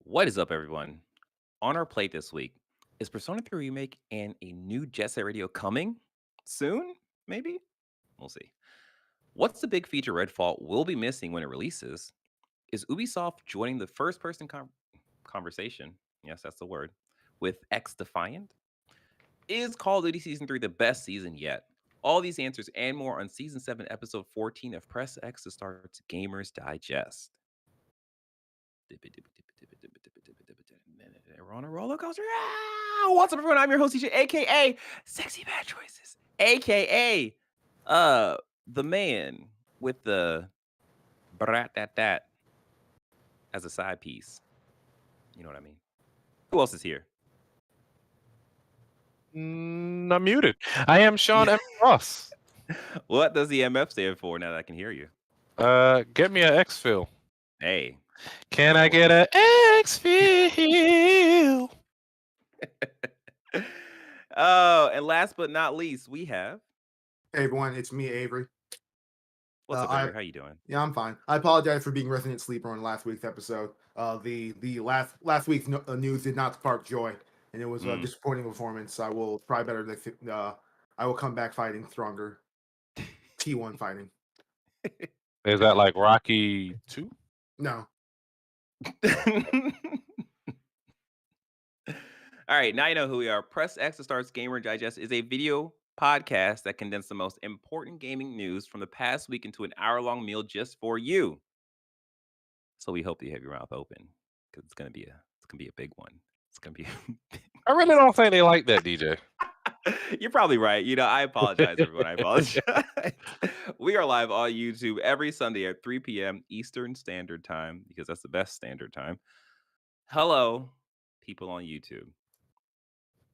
What is up, everyone? On our plate this week is Persona 3 Remake and a new Jet Set Radio coming soon, maybe? We'll see. What's the big feature Redfall will be missing when it releases? Is Ubisoft joining the first person conversation? Yes, that's the word. With XDefiant? Is Call of Duty Season 3 the best season yet? All these answers and more on Season 7, Episode 14 of Press X to start Gamers Digest. We're on a roller coaster. What's up, everyone? I'm your host, DJ, aka Sexy Bad Choices, aka the man with the brat that as a side piece. You know what I mean? Who else is here? I'm muted. I am Sean M. Ross. What does the MF stand for? Now that I can hear you. Get me an X-Fill. Hey, Can I get an X-Fill? Oh, and last but not least, we have. Hey everyone, it's me, Avery. What's up, Avery? How you doing? Yeah, I'm fine. I apologize for being resident sleeper on last week's episode. The last week's news did not spark joy, and it was a disappointing performance. I will try better next. I will come back fighting stronger. T1 fighting. Is that like Rocky 2? No. All right, now you know who we are. Press X to Starts Gamer Digest is a video podcast that condenses the most important gaming news from the past week into an hour-long meal just for you. So we hope you have your mouth open because it's gonna be a big one. It's gonna be. I really don't think they like that, DJ. You're probably right. I apologize, everyone. I apologize. We are live on YouTube every Sunday at 3 p.m. Eastern Standard Time because that's the best standard time. Hello, people on YouTube.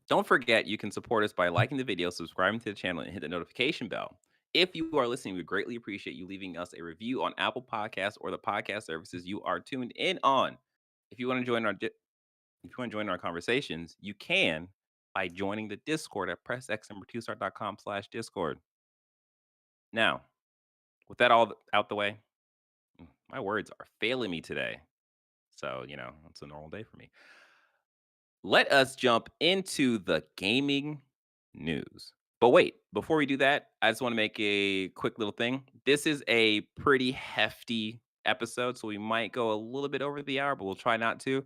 Don't forget, you can support us by liking the video, subscribing to the channel, and hit the notification bell. If you are listening, we greatly appreciate you leaving us a review on Apple Podcasts or the podcast services you are tuned in on. If you want to join our conversations, you can by joining the Discord at pressx2start.com/discord. Now, with that all out the way, my words are failing me today. So, it's a normal day for me. Let us jump into the gaming news. But wait, before we do that, I just want to make a quick little thing. This is a pretty hefty episode, so we might go a little bit over the hour, but we'll try not to.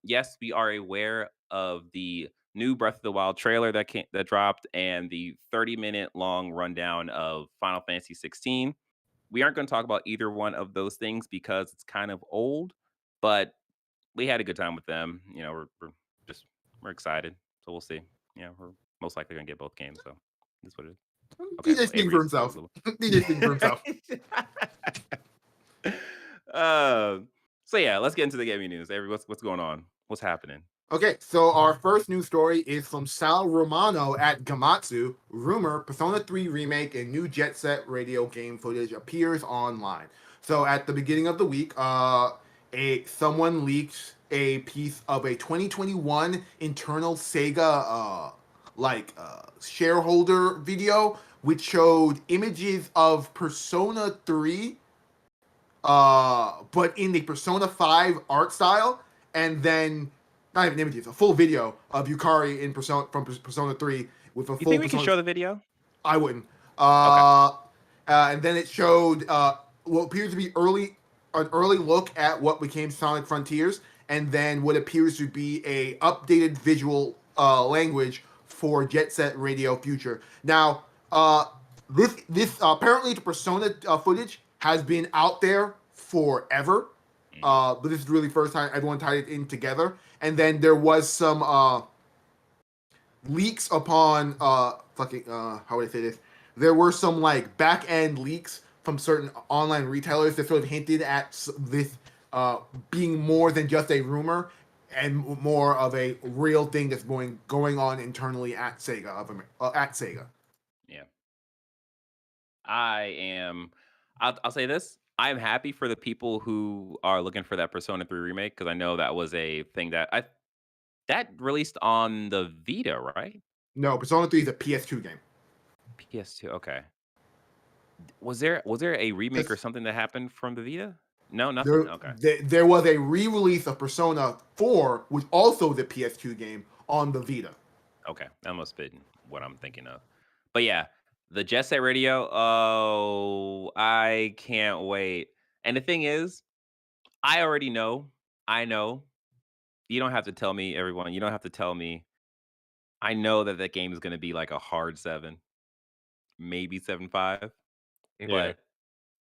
Yes, we are aware of the new Breath of the Wild trailer that dropped and the 30-minute long rundown of Final Fantasy 16. We aren't going to talk about either one of those things because it's kind of old, but we had a good time with them. We're excited, so we'll see. We're most likely gonna get both games, so that's what it is. Okay, DJ speaking for himself. DJ speaking for himself. So yeah, let's get into the gaming news. What's going on? What's happening? Okay, so our first news story is from Sal Romano at Gematsu. Rumor, Persona 3 Remake and new Jet Set Radio game footage appears online. So at the beginning of the week, someone leaked a piece of a 2021 internal Sega shareholder video, which showed images of Persona 3, but in the Persona 5 art style, and then not even images, a full video of Yukari in Persona 3 with a full. You think we can show the video? I wouldn't. Okay. And then it showed what appears to be an early look at what became Sonic Frontiers, and then what appears to be a updated visual language for Jet Set Radio Future. Now, this apparently the Persona footage has been out there forever, but this is really the first time everyone tied it in together. And then there was some leaks upon how would I say this? There were some back end leaks from certain online retailers that sort of hinted at this being more than just a rumor and more of a real thing that's going on internally at Sega. Yeah. I'll say this. I'm happy for the people who are looking for that Persona 3 remake because I know that was a thing that released on the Vita, right? No, Persona 3 is a PS2 game. PS2, okay. Was there a remake or something that happened from the Vita? No, nothing. Okay. There was a re-release of Persona 4, which also the PS2 game on the Vita. Okay, that must have been what I'm thinking of. But yeah, the Jet Set Radio. Oh, I can't wait. And the thing is, I already know. I know. You don't have to tell me, everyone. You don't have to tell me. I know that that game is going to be like a hard 7, maybe 7.5, Yeah, but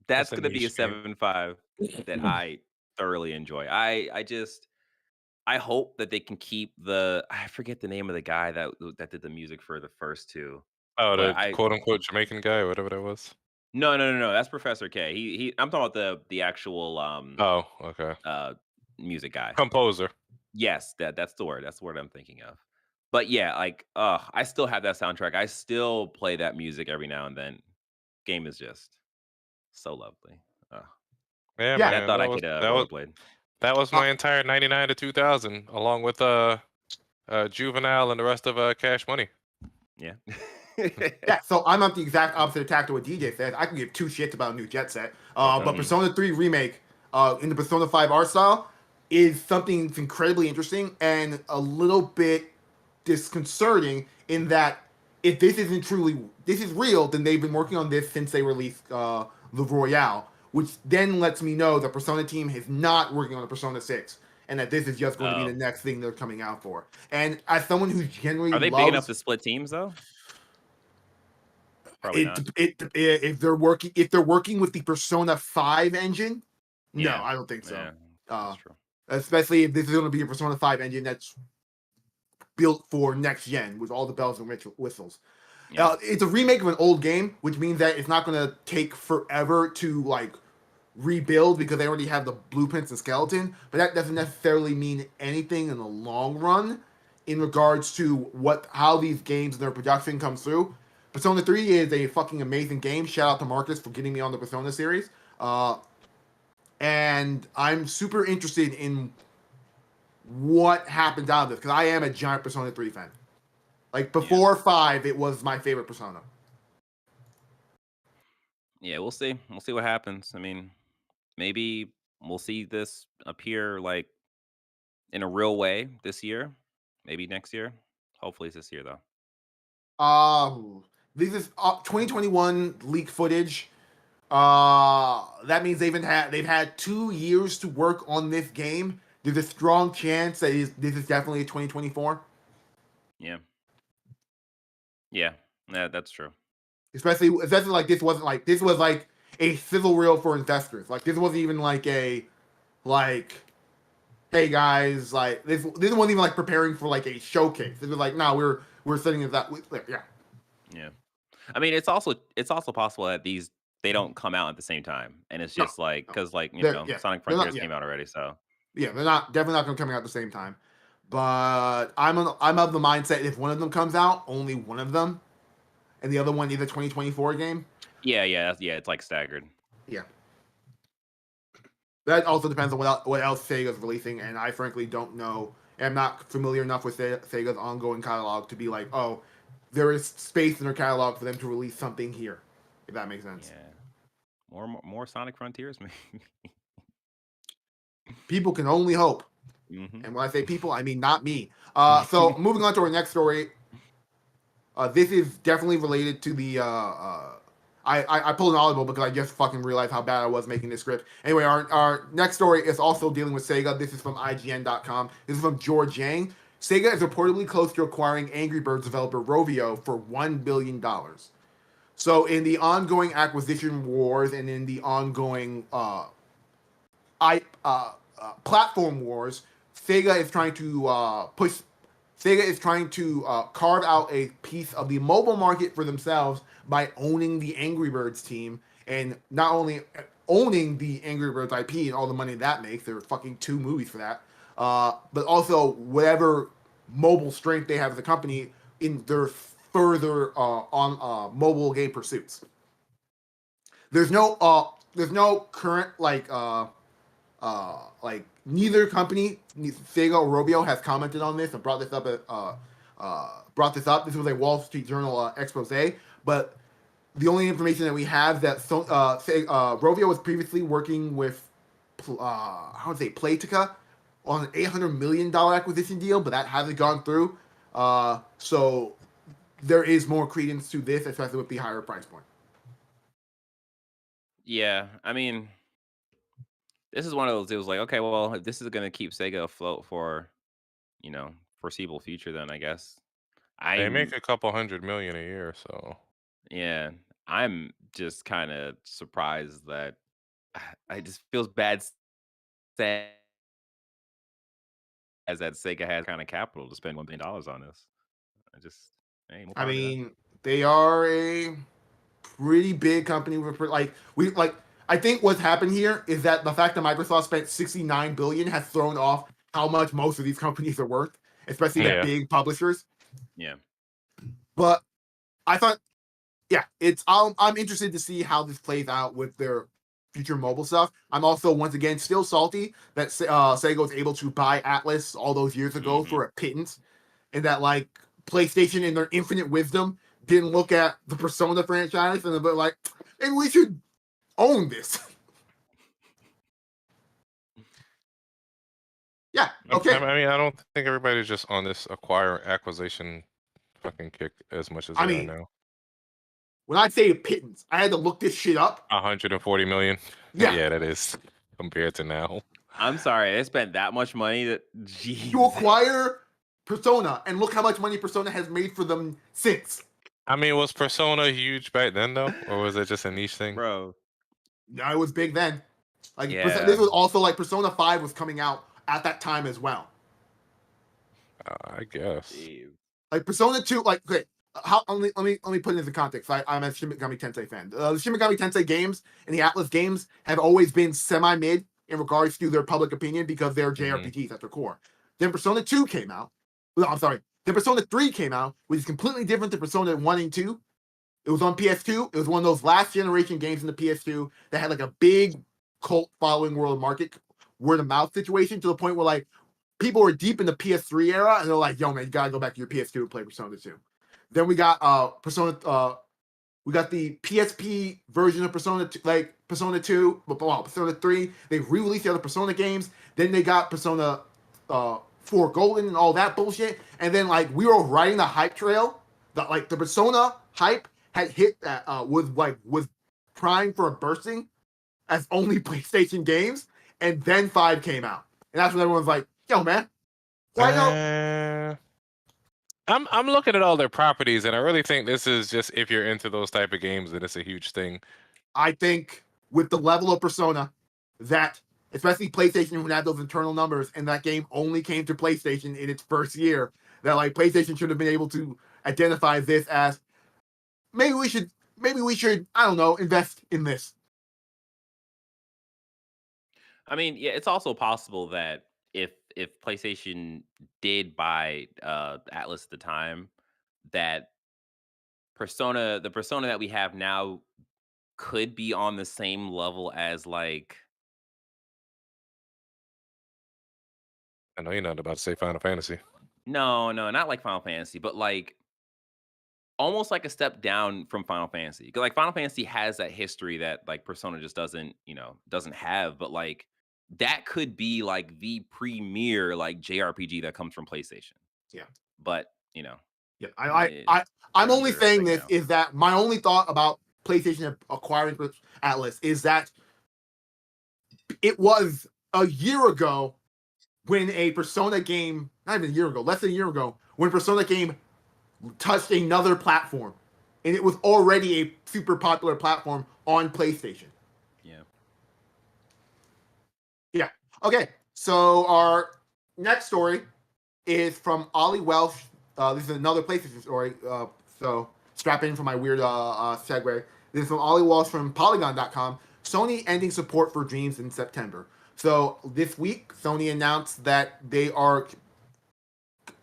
that's that's a going to be a niche game. 7.5 that I thoroughly enjoy. I just I hope that they can keep the I forget the name of the guy that did the music for the first 2, Oh, but the I quote unquote Jamaican guy, or whatever that was. no, that's Professor K. I'm talking about the actual Oh, okay. uh music guy. Composer. Yes, that's the word. That's the word I'm thinking of. But yeah, like I still have that soundtrack. I still play that music every now and then. Game is just so lovely. Ugh. Yeah, Yeah. Yeah, I man, thought I could rollerblade. that was Uh, my entire 99 to 2000, along with Juvenile and the rest of Cash Money. Yeah. yeah, so I'm on the exact opposite tack to what DJ says. I can give two shits about a new Jet Set. Okay. But Persona 3 Remake in the Persona 5 art style is something that's incredibly interesting and a little bit disconcerting in that if this isn't truly, this is real, then they've been working on this since they released the Royale, which then lets me know the Persona team is not working on the Persona 6 and that this is just going to be the Oh. next thing they're coming out for. And as someone who generally Are they big enough loves to split teams though? Probably it, not. if they're working with the Persona 5 engine, no, Yeah. I don't think so. Yeah. That's Uh, true. especially if this is going to be a Persona 5 engine that's built for next gen with all the bells and whistles. Yeah. It's a remake of an old game, which means that it's not going to take forever to like rebuild because they already have the blueprints and skeleton. But that doesn't necessarily mean anything in the long run in regards to how these games and their production comes through. Persona 3 is a fucking amazing game. Shout out to Marcus for getting me on the Persona series. And I'm super interested in what happens out of this because I am a giant Persona 3 fan. Like Yeah. before 5, it was my favorite Persona. Yeah, we'll see. We'll see what happens. I mean, maybe we'll see this appear like in a real way this year. Maybe next year. Hopefully it's this year though. Uh, this is 2021 leaked footage. That means they've had 2 years to work on this game. There's a strong chance that this is definitely a 2024. Yeah. Yeah. Yeah, that's true. Especially like this was like a sizzle reel for investors. Like this wasn't even like hey guys, like this wasn't even like preparing for like a showcase. It was like, no, we're setting it that yeah. Yeah. I mean, it's also possible that these they don't come out at the same time, and it's No, just like no. because like Sonic They're not Frontiers came out already, so they're not definitely not gonna come out at the same time. But I'm of the mindset if one of them comes out, only one of them, and the other one is a 2024 game. yeah, it's like staggered. Yeah. That also depends on what else Sega's releasing, and I frankly don't know. I'm not familiar enough with Sega's ongoing catalog to be like, oh, there is space in their catalog for them to release something here, if that makes sense. Yeah, more Sonic Frontiers, maybe. People can only hope. hmm And when I say people, I mean not me. So moving on to our next story. This is definitely related to the. I pulled an audible because I just fucking realized how bad I was making this script. Anyway, our next story is also dealing with Sega. This is from IGN.com. This is from George Yang. Sega is reportedly close to acquiring Angry Birds developer Rovio for $1 billion. So, in the ongoing acquisition wars and in the ongoing I platform wars, Sega is trying to push. Sega is trying to carve out a piece of the mobile market for themselves by owning the Angry Birds team, and not only owning the Angry Birds IP and all the money that makes. There are fucking 2 movies for that. But also whatever mobile strength they have as a company in their further on mobile game pursuits. There's no current like neither company, Sega or Rovio, has commented on this and brought this up. This was a Wall Street Journal expose, but the only information that we have that Rovio was previously working with how would I say, Playtika on an $800 million acquisition deal, but that hasn't gone through. So there is more credence to this, especially with the higher price point. Yeah, I mean, this is one of those deals like, okay, well, if this is gonna keep Sega afloat for, foreseeable future, then I guess They make I'm a couple $100 million a year, so yeah, I'm just kind of surprised that I just feels bad saying as that Sega has kind of capital to spend $1 billion on this. I just, hey, more I power to them. mean, they are a pretty big company with I think what's happened here is that the fact that Microsoft spent 69 billion has thrown off how much most of these companies are worth, especially the yeah. big publishers. Yeah. But I thought, yeah, I'm interested to see how this plays out with their future mobile stuff. I'm also once again still salty that Sega was able to buy Atlas all those years ago Hmm. for a pittance, and that like PlayStation in their infinite wisdom didn't look at the Persona franchise and they're like, maybe we should own this. Yeah, I okay. mean, I don't think everybody's just on this acquisition fucking kick as much as I they are mean, now. when I say pittance, I had to look this shit up. 140 million. Yeah, Yeah, that is compared to now. I'm sorry, they spent that much money that, to jeez. acquire Persona, and look how much money Persona has made for them since. I mean, was Persona huge back then though, or was it just a niche thing? Bro. Yeah, it was big then. Like Yeah. this was also like Persona 5 was coming out at that time as well. I guess. Jeez. Like Persona 2, like okay, let me put it into context. I'm a Shin Megami Tensei fan. The Shin Megami Tensei games and the Atlas games have always been semi-mid in regards to their public opinion because they're Hmm. JRPGs at their core. Then Persona 2 came out. No, I'm sorry. Then Persona 3 came out, which is completely different than Persona 1 and 2. It was on PS2. It was one of those last generation games in the PS2 that had like a big cult following world market word of mouth situation to the point where like people were deep in the PS3 era and they're like, yo man, you gotta go back to your PS2 and play Persona 2. Then we got we got the PSP version of Persona 2, like Persona 2, but Persona 3. They re-released the other Persona games. Then they got Persona 4 Golden and all that bullshit. And then like we were riding the hype trail. The Persona hype had hit that was primed for a bursting as only PlayStation games. And then 5 came out. And that's when everyone's like, yo man, why don't I'm looking at all their properties, and I really think this is just if you're into those type of games, that it's a huge thing. I think with the level of Persona that especially PlayStation would have those internal numbers and that game only came to PlayStation in its first year, that like PlayStation should have been able to identify this as maybe we should I don't know, invest in this. I mean, yeah, it's also possible that if PlayStation did buy Atlas at the time, that the persona that we have now could be on the same level as like I know you're not about to say Final Fantasy. no, no, not like Final Fantasy, but like almost like a step down from Final Fantasy. 'Cause like Final Fantasy has that history that like Persona just doesn't have, but like that could be like the premier like JRPG that comes from PlayStation. Yeah. But, Yeah. eh, I'm they're only under saying Sega this now. is that my only thought about PlayStation acquiring Atlas is that it was a year ago when a Persona game, not even a year ago, less than a year ago, when Persona game touched another platform, and it was already a super popular platform on PlayStation. Yeah. Yeah. Okay. So our next story is from Ollie Welsh. This is another PlayStation story. So strap in for my weird segue. This is from Ollie Welsh from Polygon.com. Sony ending support for Dreams in September. So this week, Sony announced that they are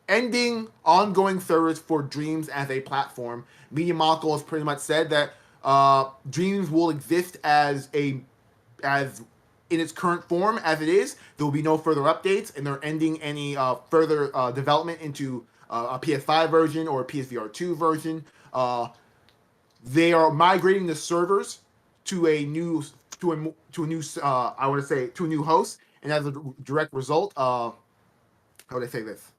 ending ongoing service for Dreams as a platform. Media Mogul has pretty much said that Dreams will exist as in its current form as it is. There will be no further updates, and they're ending any further development into a PS5 version or a PSVR 2 version. They are migrating the servers to a new to a new I would say to a new host, and as a direct result, how would I say this?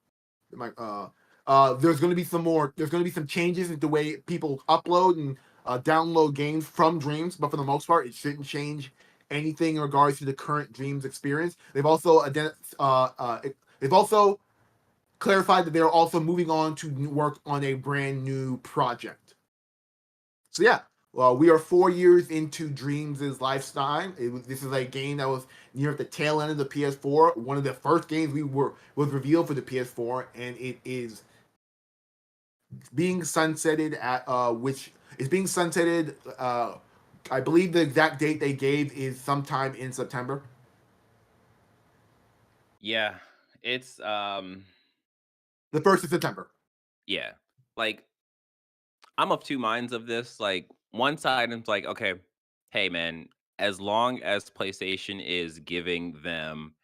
There's going to be some more. There's going to be some changes in the way people upload and download games from Dreams, but for the most part, it shouldn't change anything in regards to the current Dreams experience. They've also clarified that they're also moving on to work on a brand new project. So yeah, well, we are 4 years into Dreams' lifetime. This is a game that was near the tail end of the PS4. One of the first games was revealed for the PS4, and it is being sunsetted at which is being sunsetted. I believe the exact date they gave is sometime in September. Yeah, it's The 1st of September. yeah. Like I'm of two minds of this. Like one side is like, okay, hey man, as long as PlayStation is giving them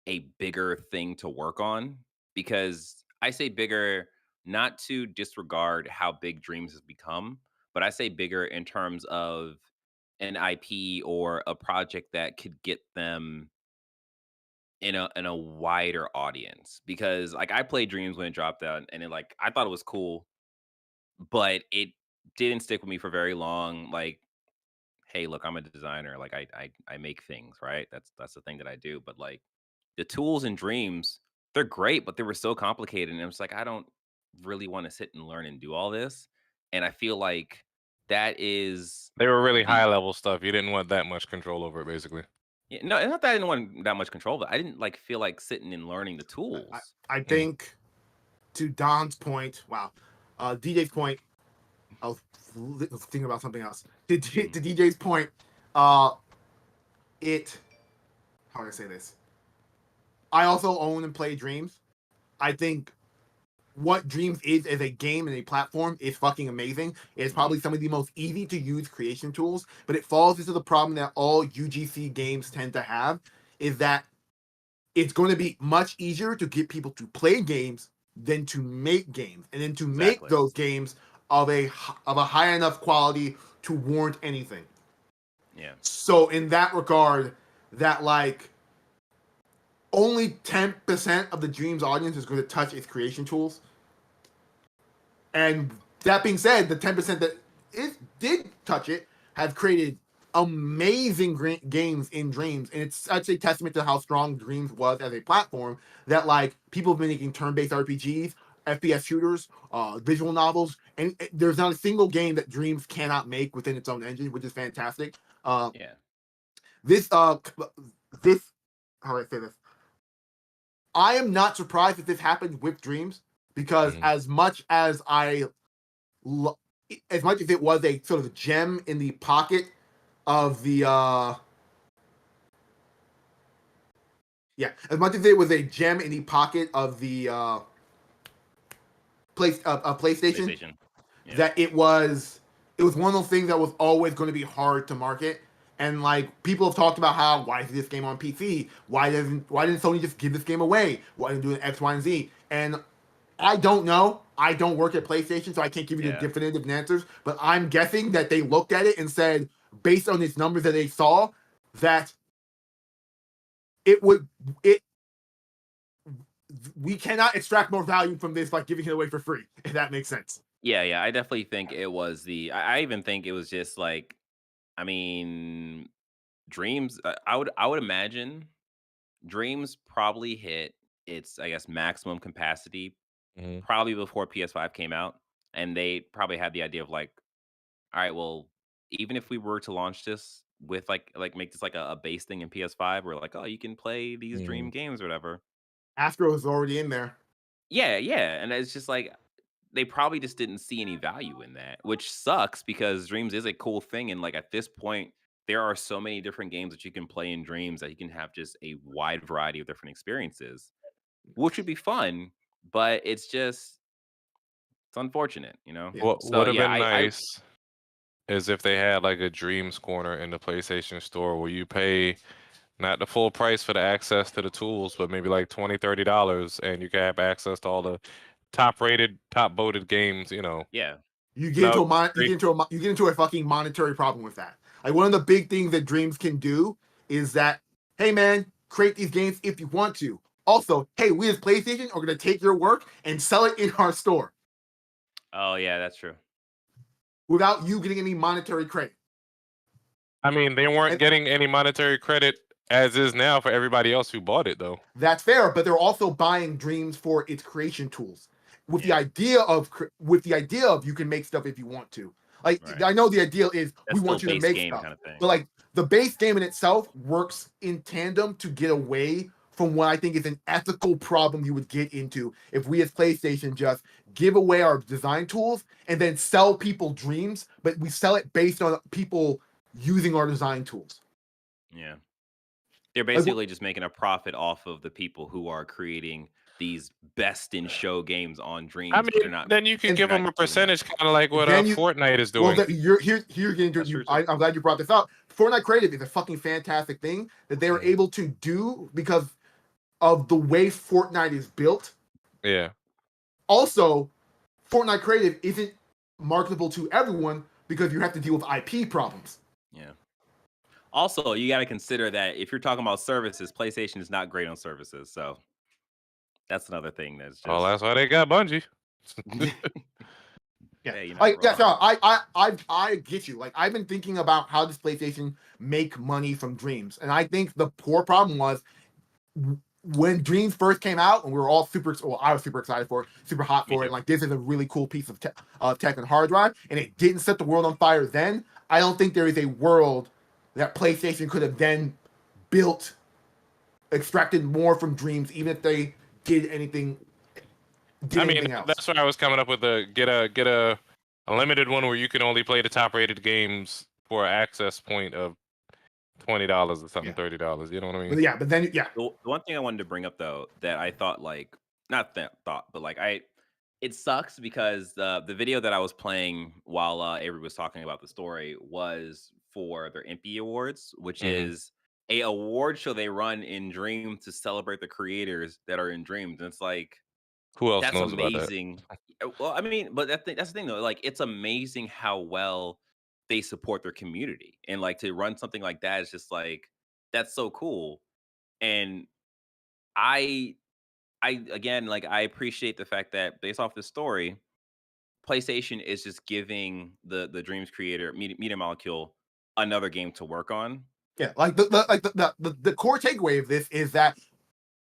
a bigger thing to work on, because I say bigger not to disregard how big Dreams has become, but I say bigger in terms of an IP or a project that could get them in a wider audience. Because like I played Dreams when it dropped out and it like I thought it was cool, but it didn't stick with me for very long. Like, hey, look, I'm a designer. Like I make things, right? That's the thing that I do. But like the tools and dreams, they're great, but they were so complicated. And it's like, I don't really want to sit and learn and do all this. And I feel like that is They were really the high level stuff. You didn't want that much control over it, basically. yeah, no, it's not that I didn't want that much control, but I didn't like feel like sitting and learning the I, tools. I Mm. think to Don's point, wow, DJ's point, I was thinking about something else. To Mm, DJ's point, uh, it. How do I say this? I also own and play Dreams. I think what Dreams is as a game and a platform is fucking amazing. It's mhm. probably some of the most easy to use creation tools, but it falls into the problem that all UGC games tend to have is that it's going to be much easier to get people to play games than to make games, and then to make Exactly. those games of a high enough quality to warrant anything. Yeah. So in that regard, that like only 10% of the Dreams audience is going to touch its creation tools. And that being said, the 10% that it did touch it have created amazing games in Dreams, and it's such a testament to how strong Dreams was as a platform that like people have been making turn-based RPGs, FPS shooters, visual novels, and there's not a single game that Dreams cannot make within its own engine, which is fantastic. Uh, Yeah. this this how do I say this? I am not surprised that this happened with Dreams because Mhm. as much as as much as it was a sort of gem in the pocket of the as much as it was a gem in the pocket of the PlayStation, PlayStation. Yeah. that it was one of those things that was always going to be hard to market. And like people have talked about how why is this game on PC? Why didn't Sony just give this game away? Why didn't do an X, Y, and Z? And I don't know. I don't work at PlayStation, so I can't give you the Yeah. definitive answers. But I'm guessing that they looked at it and said, based on its numbers that they saw, that it would it we cannot extract more value from this by giving it away for free. If that makes sense. Yeah, yeah. I definitely think it was the I even think it was just like I mean, Dreams I would imagine Dreams probably hit its, I guess, maximum capacity Mhm. probably before PS5 came out, and they probably had the idea of like, all right, well, even if we were to launch this with like make this like a base thing in PS5, where like, oh, you can play these Dream Mhm. games or whatever. Astro is already in there. Yeah, yeah, and it's just like they probably just didn't see any value in that, which sucks because Dreams is a cool thing, and like at this point, there are so many different games that you can play in Dreams that you can have just a wide variety of different experiences, which would be fun, but it's unfortunate, you know? Yeah. What So would have yeah, been I nice is if they had like a Dreams corner in the PlayStation Store where you pay not the full price for the access to the tools, but maybe like $20, $30, and you can have access to all the top rated, top voted games, yeah. You get That into would be you great. get into a fucking monetary problem with that. Like one of the big things that Dreams can do is that, hey man, create these games if you want to. Also, hey, we as PlayStation are gonna take your work and sell it in our store Oh yeah, that's true. without you getting any monetary credit. I mean, they weren't And getting any monetary credit as is now for everybody else who bought it, though. that's fair, but they're also buying Dreams for its creation tools, with the Yeah, idea of you can make stuff if you want to. Like right. I know the ideal is That's we still want you to base make game stuff, kind of thing. but like the base game in itself works in tandem to get away from what I think is an ethical problem you would get into if we as PlayStation just give away our design tools and then sell people Dreams, but we sell it based on people using our design tools. Yeah. They're Like, basically just making a profit off of the people who are creating these best in show games on I Dreams, but mean, then you could and give they're not them a doing that. percentage, kind of like what then you Fortnite is well, doing. you're here getting into That's you. true too. I'm glad you brought this up. Fortnite Creative is a fucking fantastic thing that they were Mhm. able to do because of the way Fortnite is built. Yeah. Also, Fortnite Creative isn't marketable to everyone because you have to deal with IP problems. Yeah. Also, you got to consider that if you're talking about services, PlayStation is not great on services, so that's another thing that's Well, just. that's why they got Bungie. Yeah, Hey, you're not like yeah, wrong. so I get you. Like I've been thinking about how does PlayStation make money from Dreams, and I think the core problem was when Dreams first came out, and we were all well, I was super excited for it, super hot Me for it, too. and like this is a really cool piece of tech and hard drive, and it didn't set the world on fire then. I don't think there is a world that PlayStation could have then built, extracted more from Dreams, even if they did anything, I mean, else. that's why I was coming up with a limited one where you can only play the top rated games for an access point of $20 or something, Yeah, $30. You know what I mean? but then yeah, The one thing I wanted to bring up though that I thought like not that thought, but like it sucks because the video that I was playing while Avery was talking about the story was for their Impy Awards, which Hmm. is a award show they run in Dream to celebrate the creators that are in Dreams. And it's like Who else that's knows about that? amazing. Well, I mean, but that's the thing though. Like it's amazing how well they support their community. And like to run something like that is just like that's so cool. And I I again, like, I appreciate the fact that based off the story, PlayStation is just giving the Dreams creator, Media Molecule, another game to work on. yeah, like the core takeaway of this is that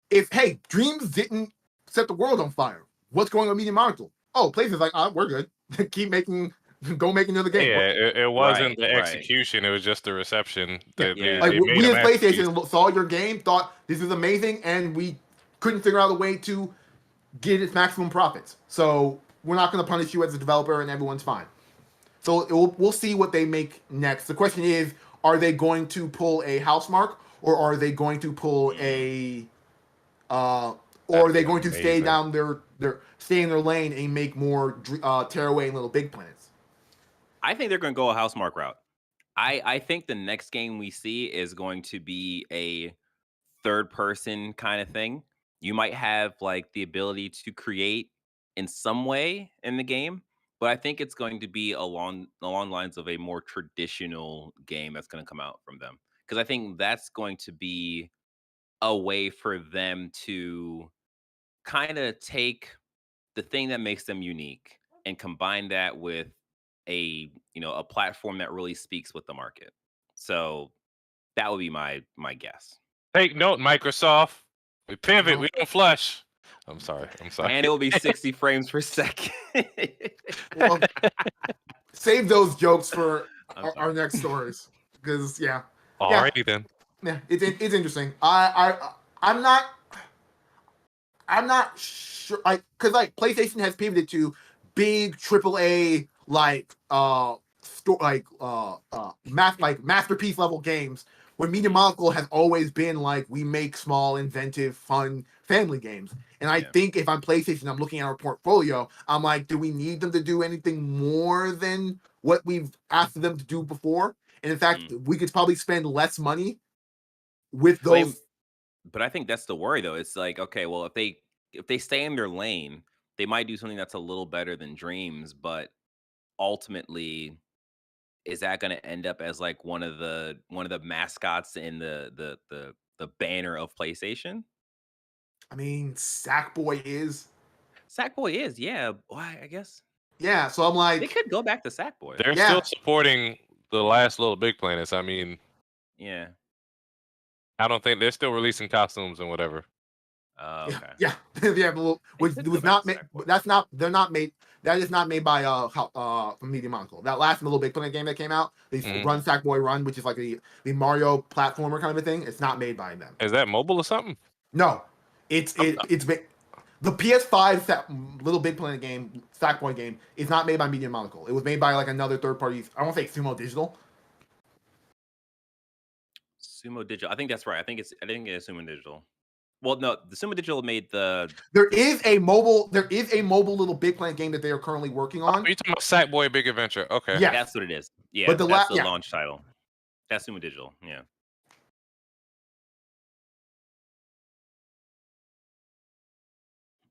if hey, Dreams didn't set the world on fire, what's going on Media Molecule? Oh, PlayStation's like, we're good. Keep making, go make another game. Yeah, it wasn't Right, the right. execution; it was just the reception. Yeah, Yeah. like They made we a as masterpiece. PlayStation saw your game, thought this is amazing, and we couldn't figure out a way to get its maximum profits. So we're not going to punish you as a developer, and everyone's fine. So we'll see what they make next. The question is, are they going to pull a Housemark, or are they going to pull Mm, a or are That'd they be going to stay amazing. down stay in their lane and make more tearaway and Little Big Planets? I think they're gonna go a Housemark route. I think the next game we see is going to be a third person kind of thing. You might have like the ability to create in some way in the game, but I think it's going to be along lines of a more traditional game that's going to come out from them. Because I think that's going to be a way for them to kind of take the thing that makes them unique and combine that with a platform that really speaks with the market. So that would be my guess. Take note, Microsoft. We pivot. We No, don't flush. I'm sorry. I'm sorry. And it will be 60 frames per second. well, save those jokes for I'm our sorry. next stories because yeah, Alrighty then. it's interesting. I'm not sure, like, because like PlayStation has pivoted to big AAA masterpiece level games, where Media Mhm. Molecule has always been like we make small, inventive, fun family games. And I Yeah. think if I'm PlayStation, I'm looking at our portfolio, I'm like, do we need them to do anything more than what we've asked them to do before? And in fact, Mm. we could probably spend less money with I mean, those. but I think that's the worry though. It's like, okay, well, if they stay in their lane, they might do something that's a little better than Dreams, but ultimately is that gonna end up as like one of the mascots in the banner of PlayStation? I mean, Sackboy is. Sackboy is, yeah. Why? I guess Yeah, so I'm they like, could go back to Sackboy. They're still yeah, supporting the last Little Big Planets. I mean, Yeah. I don't think they're still releasing costumes and whatever. yeah, Okay. yeah, yeah. They Which could go was back to not made. Sackboy. That's not. They're not made. That is not made by from Media Molecule. That last Little Big Planet game that came out, the Mhm. Run Sackboy Run, which is like the Mario platformer kind of a thing. It's not made by them. Is that mobile or something? No, the PS5 Little Big Planet game, Sackboy game, is not made by Media Molecule. It was made by like another third party. I won't say Sumo Digital. Sumo Digital. I think that's right. I think it's Sumo Digital. Well, no, the Sumo Digital made the. There is a mobile. There is a mobile Little Big Planet game that they are currently working Oh, on. you talking about Sackboy Big Adventure? Okay. Yes, That's what it is. Yeah, but the that's the yeah. launch title. That's Sumo Digital. Yeah.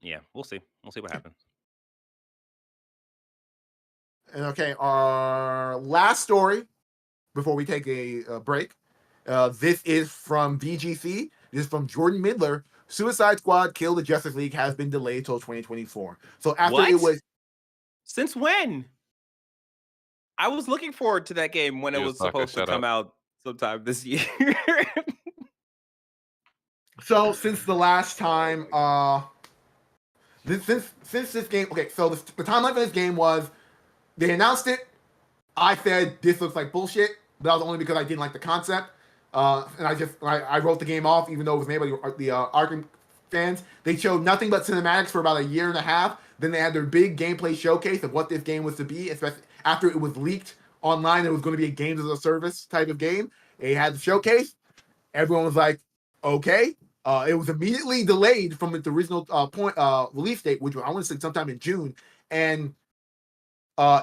Yeah. We'll see. We'll see what happens. And okay, our last story before we take a break. This is from VGC. This is from Jordan Midler. Suicide Squad Kill the Justice League has been delayed till 2024. So after it What? was Since when? I was looking forward to that game when it He was was talking. supposed to Shut come up. out sometime this year. so since the last Oh time, my god. since this game, okay, so the timeline for this game was they announced it. I said this looks like bullshit, but that was only because I didn't like the concept. And I wrote the game off, even though it was made by the Arkham fans. They showed nothing but cinematics for about a year and a half. Then they had their big gameplay showcase of what this game was to be, especially after it was leaked online. It was going to be a games as a service type of game. They had the showcase. Everyone was like, okay. It was immediately delayed from the original release date, which I want to say sometime in June, and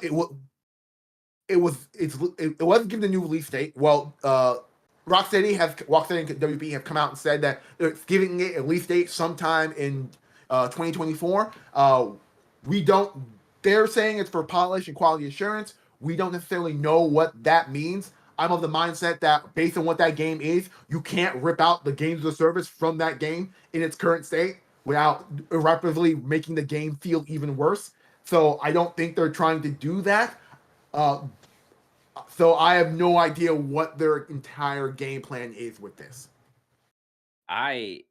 it was it wasn't given a new release date. Well, Rocksteady and WB have come out and said that they're giving it a release date sometime in 2024. We don't. They're saying it's for polish and quality assurance. We don't necessarily know what that means. I'm of the mindset that based on what that game is, you can't rip out the games of the service from that game in its current state without irreparably making the game feel even worse. So I don't think they're trying to do that. Uh, so I have no idea what their entire game plan is with this. I,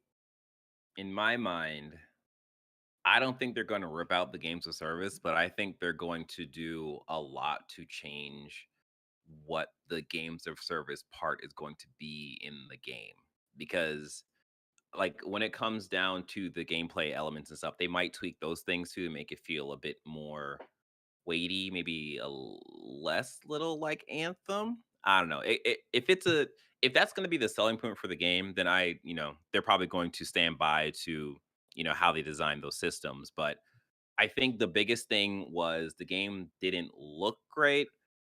in my mind, I don't think they're going to rip out the games of service, but I think they're going to do a lot to change what the games of service part is going to be in the game. Because, like, when it comes down to the gameplay elements and stuff, they might tweak those things to make it feel a bit more weighty, maybe less little like Anthem. I don't know. If that's going to be the selling point for the game, then they're probably going to stand by to how they design those systems. But I think the biggest thing was the game didn't look great.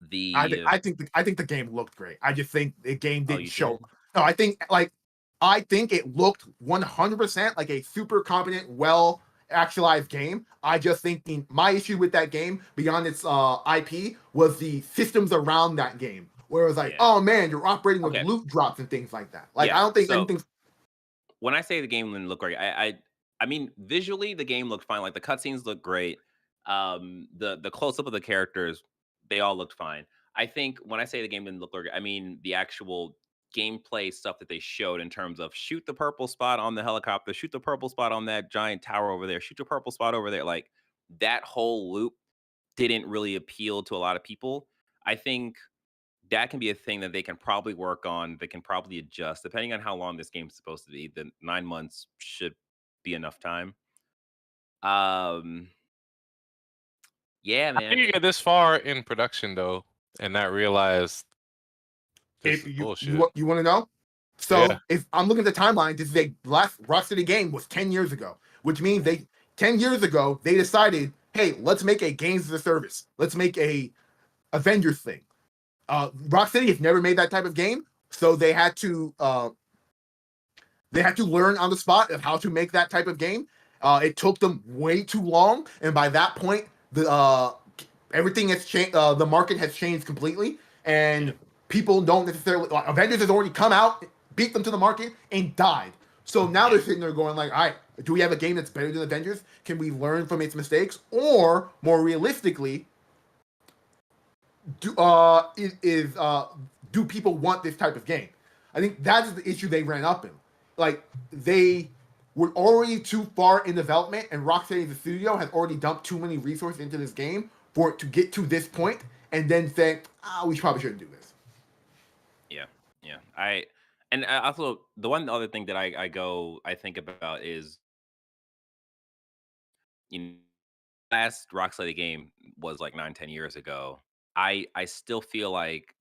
The I think the game looked great. I just think the game Oh, didn't you show. did? No, I think it looked 100% like a super competent, well actualized game. I just think my issue with that game, beyond its IP, was the systems around that game. Where it was like, Yeah. oh man, you're operating with Okay. loot drops and things like that. Like, I Yeah. don't think So anything. when I say the game didn't look great, I mean visually the game looked fine. Like the cutscenes looked great. The close up of the characters, they all looked fine. I think when I say the game didn't look great, I mean the actual gameplay stuff that they showed in terms of shoot the purple spot on the helicopter, shoot the purple spot on that giant tower over there, shoot the purple spot over there. Like that whole loop didn't really appeal to a lot of people. I think that can be a thing that they can probably work on. They can probably adjust depending on how long this game's supposed to be. The 9 months should be enough time. Um, yeah, How do man. you get this far in production though, and not realize this If is you bullshit? you want to know, Yeah. so if I'm looking at the timeline, this is a last Rocksteady game was 10 years ago, which means 10 years ago they decided, hey, let's make a games as a service. Let's make a Avengers thing. Rocksteady has never made that type of game, so they had to learn on the spot of how to make that type of game. It took them way too long, and by that point, the everything has changed. The market has changed completely. and Yeah. people don't necessarily. Like, Avengers has already come out, beat them to the market, and died. So now Yeah. they're sitting there going like, all right, do we have a game that's better than Avengers? Can we learn from its mistakes, or more realistically, do people want this type of game? I think that's the issue they ran up in. Like they were already too far in development, and Rocksteady, the studio, had already dumped too many resources into this game for it to get to this point, and then say, we probably shouldn't do this. Yeah. Yeah. And also the one other thing that I think about is, you know, last Rocksteady game was like 9, 10 years ago. I still feel like,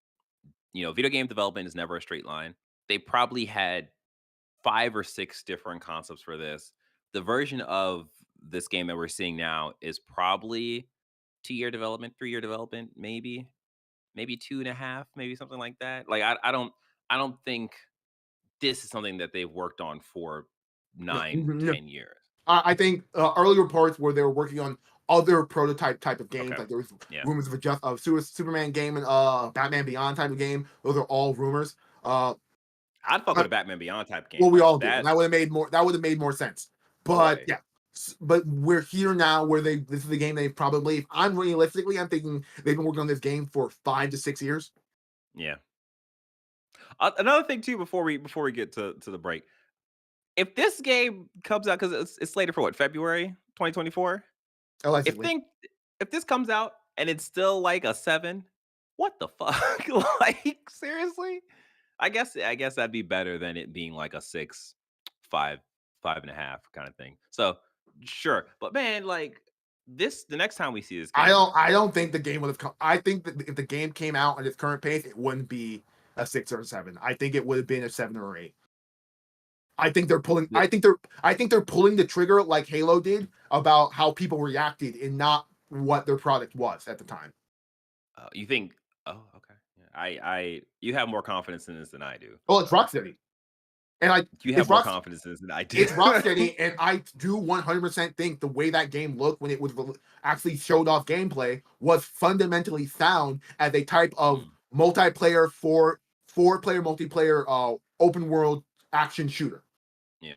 video game development is never a straight line. They probably had 5 or 6 different concepts for this. The version of this game that we're seeing now is probably 2-year development, 3-year development, maybe 2.5, maybe something like that. Like I don't think this is something that they've worked on for No, 9, no. 10 years. I think early reports where they were working on other prototype type of games, Okay. like there was Yeah. rumors of Superman game and Batman Beyond type of game. Those are all rumors. Uh, I'd fuck uh, with a Batman Beyond type game. well, we Like all do, and that. that would have made more. That would have made more sense. But Boy. yeah, but we're here now where this is the game they probably. If I'm realistically, I'm thinking they've been working on this game for 5 to 6 years. Yeah. Another thing too, before we get to the break, if this game comes out, because it's slated for what, February 2024. If Allegedly, thing if this comes out and it's still like a 7, what the fuck? Like, seriously? I guess that'd be better than it being like a 6, 5, 5.5 kind of thing. So, sure. But man, like the next time we see this I game, don't. I don't think the game would have come. I think that if the game came out at its current pace, it wouldn't be a 6 or a 7. I think it would have been a 7 or 8. I think they're pulling. the, I think they're pulling the trigger like Halo did about how people reacted and not what their product was at the time. you think, oh, okay. Yeah. You have more confidence in this than I do. Well, it's Rocksteady, and You have it's more Rock, confidence in this than I do. it's Rocksteady, and I do 100% think the way that game looked when it was actually showed off gameplay was fundamentally sound as a type of Mm, multiplayer four player multiplayer open world action shooter. yeah.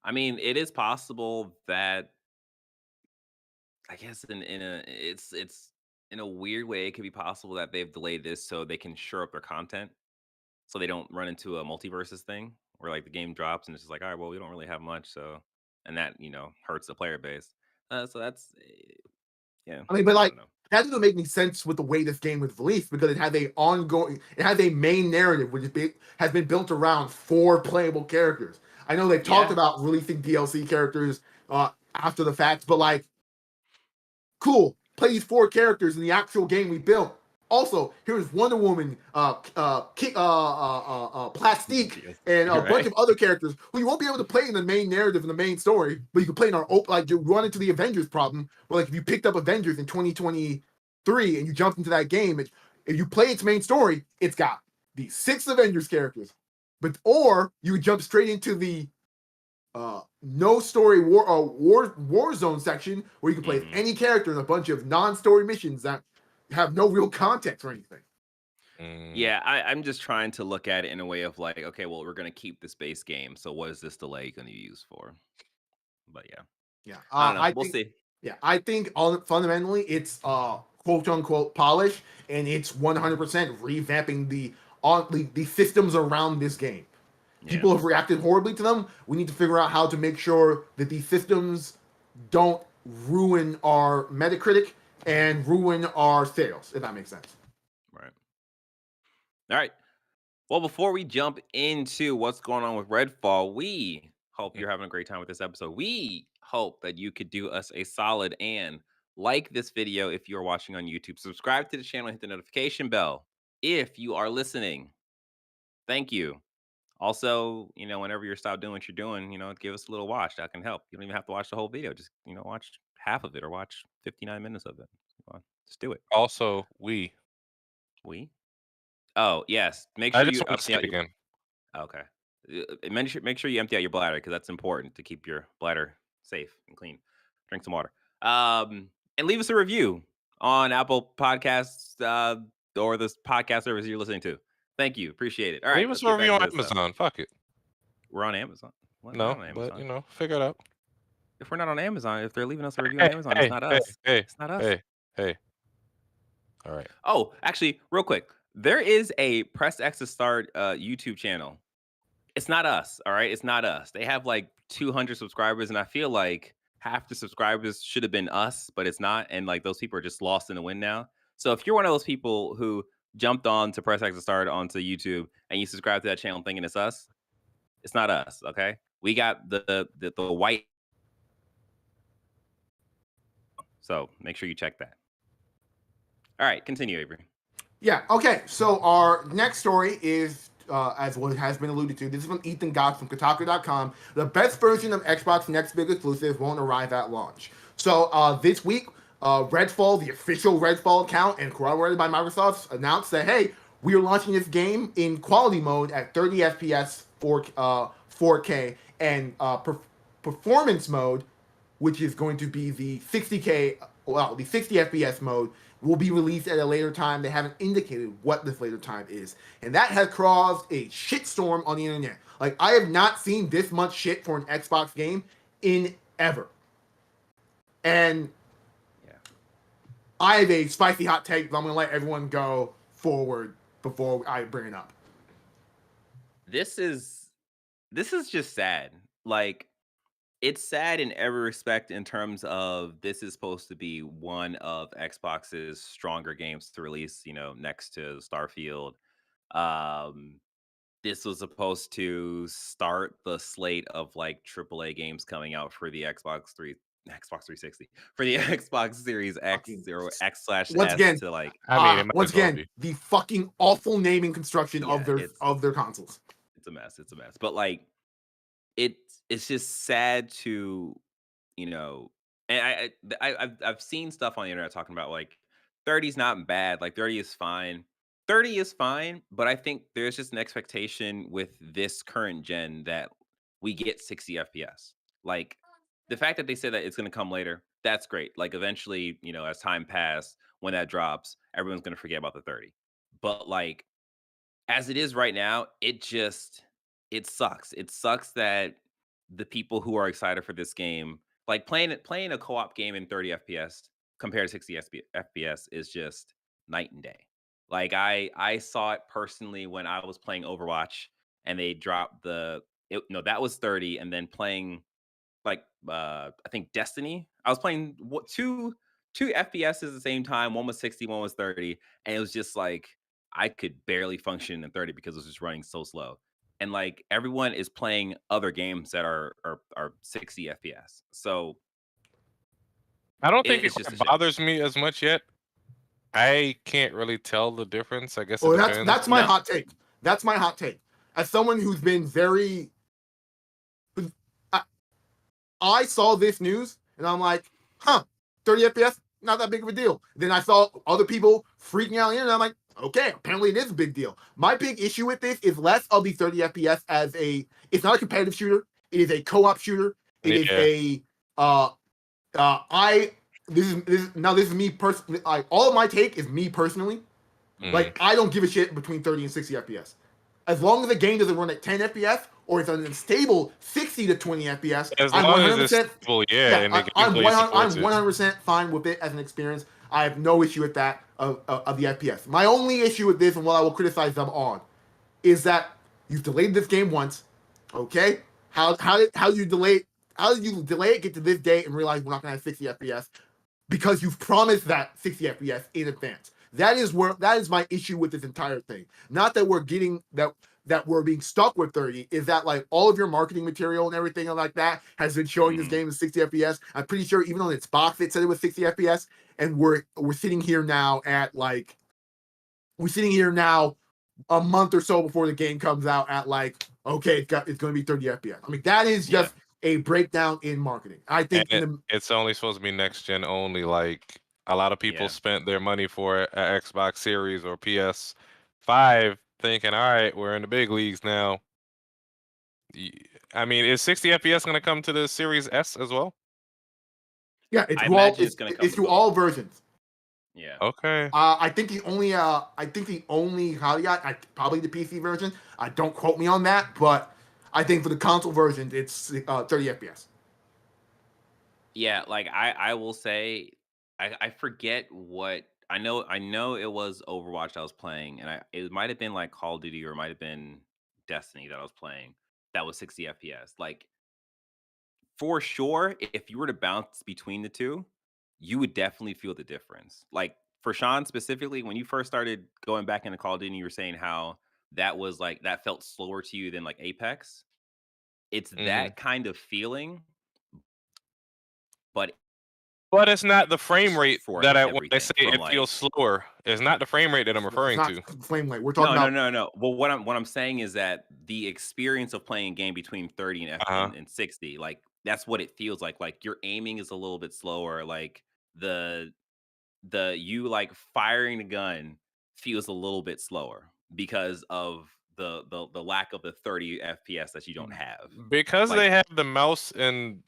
I mean, it is possible that, I guess, it's in a weird way, it could be possible that they've delayed this so they can shore up their content, so they don't run into a multiverses thing where like the game drops and it's just like, all right, well, we don't really have much, so, and that hurts the player base. So that's, yeah, I mean, but I like don't know. that doesn't make any sense with the way this game was released because it has a main narrative which has been built around 4 playable characters. I know they've talked Yeah, about releasing DLC characters after the fact, but like, cool, play these 4 characters in the actual game we built. Also, here's Wonder Woman, Plastique, yes, and a you're bunch right. of other characters who you won't be able to play in the main narrative and the main story, but you can play in our like you run into the Avengers problem. Where like if you picked up Avengers in 2023 and you jumped into that game, if you play its main story, it's got the 6 Avengers characters, but or you would jump straight into the no story war zone section where you can play as Hmm. any character in a bunch of non-story missions that have no real context or anything. Mm. Yeah, I'm just trying to look at it in a way of like, okay, well, we're gonna keep this base game, so what is this delay gonna be used for? But yeah, Yeah, I don't know. I We'll think. see. Yeah, I think fundamentally it's quote unquote polish, and it's 100% revamping the systems around this game. Yeah. People have reacted horribly to them. We need to figure out how to make sure that these systems don't ruin our Metacritic and ruin our sales, if that makes sense. Right. All right. Well, before we jump into what's going on with Redfall, we hope Mm. you're having a great time with this episode. We hope that you could do us a solid and like this video if you're watching on YouTube. Subscribe to the channel, hit the notification bell if you are listening. Thank you. Also, whenever you're stop doing what you're doing, give us a little watch. That can help. You don't even have to watch the whole video. Just, watch half of it or watch 59 minutes of it. Come on, just do it. Also, we. We? Oh, yes. Make I sure just you want to empty say it out your. again. Okay. Make sure you empty out your bladder because that's important to keep your bladder safe and clean. Drink some water. And leave us a review on Apple Podcasts. or the podcast service you're listening to. Thank you. Appreciate it. All right, Leave let's us a get back review on into this stuff. Amazon. Fuck it. We're on Amazon. What? We're No, not on but Amazon. figure it out. If we're not on Amazon, if they're leaving us a review on Hey, Amazon, it's hey, not hey, us. hey, It's not us. hey. All right. Oh, actually, real quick, there is a Press X to Start YouTube channel. It's not us, all right? It's not us. They have like 200 subscribers, and I feel like half the subscribers should have been us, but it's not. And like those people are just lost in the wind now. So if you're one of those people who jumped on to Press X to Start onto YouTube and you subscribe to that channel thinking it's us, it's not us, okay? We got the white. So make sure you check that. All right, continue, Avery. Yeah. Okay. So our next story is, as what has been alluded to, this is from Ethan Gotts from Kotaku.com. The best version of Xbox next big exclusive won't arrive at launch. So this week, RedFall, the official RedFall account and corroborated by Microsoft, announced that, hey, we are launching this game in quality mode at 30 FPS, 4K, and performance mode, which is going to be the 60K, well, the 60 FPS mode, will be released at a later time. They haven't indicated what this later time is. And that has caused a shitstorm on the internet. Like, I have not seen this much shit for an Xbox game in ever. And Yeah. I have a spicy hot take, but I'm going to let everyone go forward before I bring it up. This is just sad. Like, it's sad in every respect in terms of this is supposed to be one of Xbox's stronger games to release, next to Starfield. Um, this was supposed to start the slate of like AAA games coming out for the Xbox 360, for the Xbox Series X Fucking, or X slash once S again, to like, I mean, it might once as well again, be. the fucking awful naming construction yeah, of their consoles. it's a mess. It's a mess. But like, it's just sad to, you know, and I've seen stuff on the internet talking about like 30 is not bad, like 30 is fine. 30 is fine, but I think there's just an expectation with this current gen that we get 60 FPS. Like the fact that they said that it's going to come later, that's great. Like eventually, as time passes, when that drops, everyone's going to forget about the 30. But like as it is right now, it sucks. It sucks that the people who are excited for this game, like playing a co-op game in 30 FPS compared to 60 FPS is just night and day. Like I saw it personally when I was playing Overwatch and they dropped no, that was 30, and then playing like I think Destiny. I was playing two FPS at the same time. One was 60, one was 30, and it was just like I could barely function in 30 because it was just running so slow. And like everyone is playing other games that are 60 FPS. So I don't think it it's just a quite shame. bothers me as much yet. I can't really tell the difference. I guess it Oh, depends. that's my No. hot take. That's my hot take. As someone who's been very, I saw this news and I'm like, 30 FPS, not that big of a deal. Then I saw other people freaking out and I'm like, okay, apparently it is a big deal. My big issue with this is less of the 30 FPS as it's not a competitive shooter. It is a co-op shooter. It is a, this is me personally. All of my take is me personally. Like, I don't give a shit between 30 and 60 FPS. As long as the game doesn't run at 10 FPS or it's an unstable 60 to 20 FPS, As I'm long 100%. as it's stable, yeah, and the I'm gameplay supports it. 100% fine with it as an experience. I have no issue with that of the FPS. My only issue with this, and what I will criticize them on, is that you've delayed this game once. Okay, how did you delay it? How did you delay it? Get to this day and realize we're not gonna have 60 FPS because you've promised that 60 FPS in advance. That is my issue with this entire thing. Not that we're getting that we're being stuck with 30, is that like all of your marketing material and everything like that has been showing this game in 60 FPS. I'm pretty sure even on its box it said it was 60 FPS, and we're sitting here now at like a month or so before the game comes out at like, okay, it's going to be 30 FPS. I mean, that is just a breakdown in marketing. I think it's only supposed to be next gen only. Like a lot of people spent their money for an Xbox Series or PS5 thinking, all right, we're in the big leagues now. I mean, is 60 FPS going to come to the Series S as well? Yeah, it's I through all, imagine it's going to come it's to through both. all versions. Yeah. Okay. I think the only caveat, probably the PC version. Don't quote me on that, but I think for the console version, it's 30 FPS. Yeah, like I will say I forget what I know it was Overwatch I was playing, and it might have been like Call of Duty or it might have been Destiny that I was playing that was 60 FPS. Like for sure, if you were to bounce between the two, you would definitely feel the difference. Like for Sean specifically, when you first started going back into Call of Duty, you were saying how that was like that felt slower to you than like Apex. It's Hmm. that kind of feeling, but But it's not the frame it's rate for that when I say everything from it feels like slower. It's not the frame rate that I'm It's referring not to. flame rate. We're talking no, no, about no, no. Well, what I'm saying is that the experience of playing a game between 30 and Uh-huh. 60, like that's what it feels like. Like your aiming is a little bit slower. Like the you like firing the gun feels a little bit slower because of the lack of the 30 FPS that you don't have. Because Like, they have the mouse and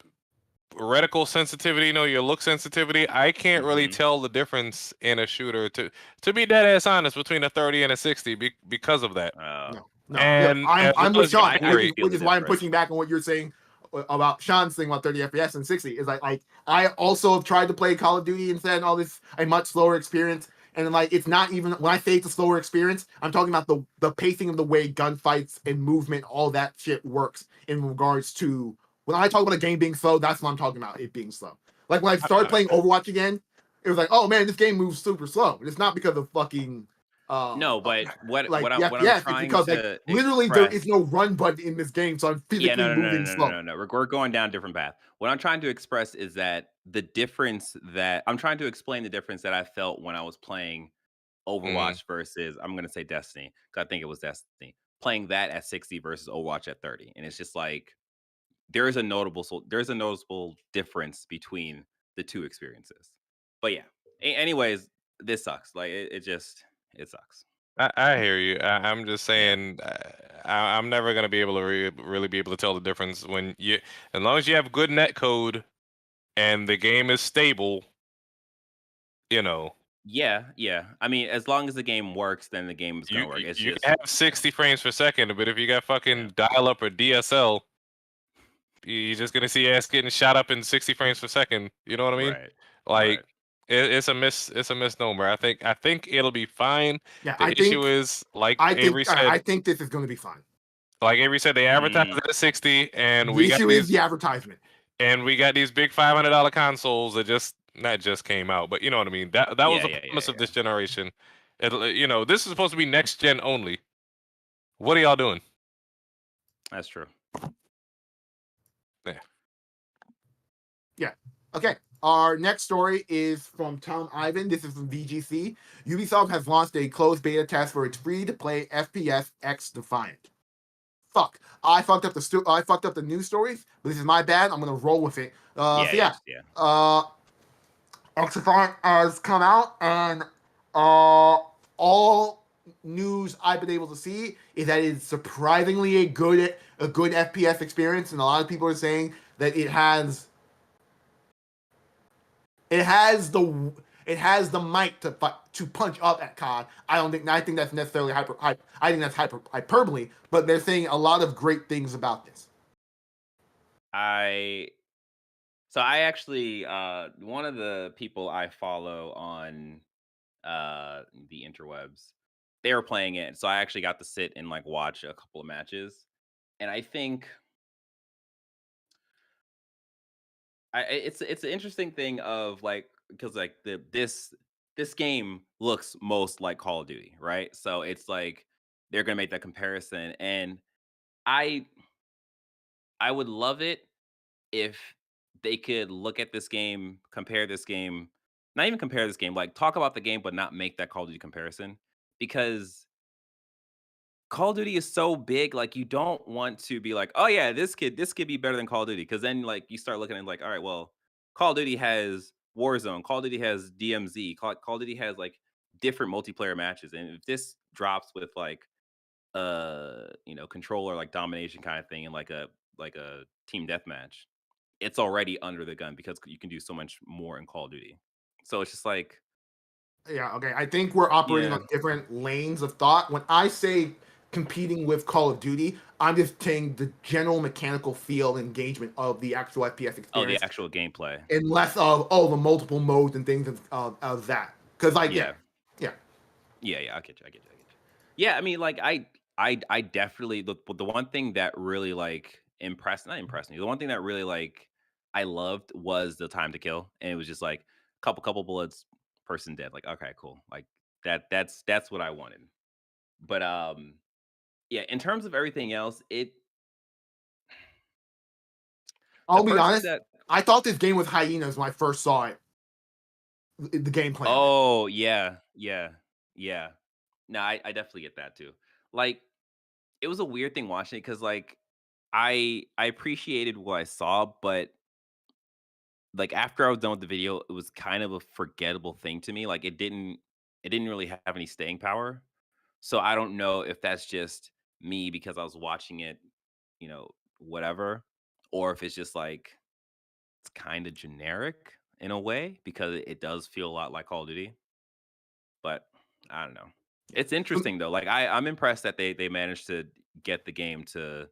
reticle sensitivity, your look sensitivity, I can't really mhm. tell the difference in a shooter to be dead ass honest between a 30 and a 60 because of that. uh, no. Yeah, And I'm as I'm well with as your Sean, I frame which can is rate. feel which the is why I'm difference. pushing back on what you're saying about Sean's thing about 30 FPS and 60. Is like I also have tried to play Call of Duty and said all this a much slower experience. And like it's not even when I say it's a slower experience, I'm talking about the pacing of the way gunfights and movement, all that shit works in regards to when I talk about a game being slow, that's what I'm talking about, it being slow. Like when I started I, playing Overwatch again, it was like, oh man, this game moves super slow. And it's not because of fucking No, but like the what I'm FPS. It's trying because like to literally there is express. no run button in this game, so I'm Yeah, physically no, no, no, moving no, no, slow. no, no. We're going down a different path. What I'm trying to express is that the difference that I'm trying to explain the difference that I felt when I was playing mm, Overwatch versus I'm gonna say Destiny, 'cause I think it was Destiny. Playing that at 60 versus Overwatch at 30. And it's just like there's a noticeable difference between the two experiences. But yeah. Anyways, this sucks. Like it sucks. I hear you. I'm just Yeah. saying, I'm never gonna be able to really be able to tell the difference as long as you have good net code and the game is stable, you know, Yeah, yeah. I mean, as long as the game works, then the game is you gonna work. It's you just can have 60 frames per second, but if you got yeah. fucking dial up or DSL, you're just gonna see ass getting shot up in 60 frames per second. You know what I mean? Right. Like Right. it's a misnomer. I think it'll be fine. Yeah, The issue is I think this is going to be fine. Like Avery said, they advertised Mm, it at 60, and The issue is the advertisement. we got these big $500 consoles that just not just came out, but you know what I mean. That was yeah, the yeah, yeah, promise of yeah. this generation. This is supposed to be next gen only. What are y'all doing? That's true. Yeah. Yeah. Okay. Our next story is from Tom Ivan. This is from VGC. Ubisoft has launched a closed beta test for its free-to-play FPS XDefiant. Fuck. I fucked up the news stories, but this is my bad. I'm gonna roll with it. Yeah, So yeah, yeah. just yeah. XDefiant has come out, and all news I've been able to see is that it's surprisingly a good FPS experience, and a lot of people are saying that it has the might to punch up at COD. I think that's necessarily I think that's hyperbole, but they're saying a lot of great things about this. I so I actually one of the people I follow on the interwebs, they were playing it. So I actually got to sit and like watch a couple of matches. And I think it's an interesting thing of like because like this game looks most like Call of Duty, right? So it's like they're gonna make that comparison, and I I would love it if they could look at this game, compare this game, not even compare this game, like talk about the game, but not make that Call of Duty comparison because Call of Duty is so big, like you don't want to be like, oh yeah, this could be better than Call of Duty. Cause then like you start looking at it like, all right, well, Call of Duty has Warzone, Call of Duty has DMZ, Call of Duty has like different multiplayer matches. And if this drops with like controller like domination kind of thing and like a team deathmatch, it's already under the gun because you can do so much more in Call of Duty. So it's just like Yeah, okay. I think we're operating Yeah. on different lanes of thought. When I say competing with Call of Duty, I'm just saying the general mechanical feel and engagement of the actual FPS Oh, the experience, actual gameplay. and less of the multiple modes and things of that. Because like Yeah. yeah, Yeah, I get you. I get you. I get you. Yeah, I mean, like I definitely the one thing that really like not impressed me. The one thing that really like I loved was the time to kill, and it was just like couple bullets, person dead. Like okay, cool. Like that's what I wanted. But yeah, in terms of everything else, the I'll be person honest. that I thought this game was hyenas when I first saw it, the gameplay of it. oh yeah. No, I definitely get that too. Like it was a weird thing watching it because like I appreciated what I saw, but like after I was done with the video, it was kind of a forgettable thing to me. Like it didn't really have any staying power. So I don't know if that's just me because I was watching it, you know, whatever, or if it's just like it's kind of generic in a way because it does feel a lot like Call of Duty. But I don't know. It's The, interesting though. Like I'm impressed that they managed to get the game to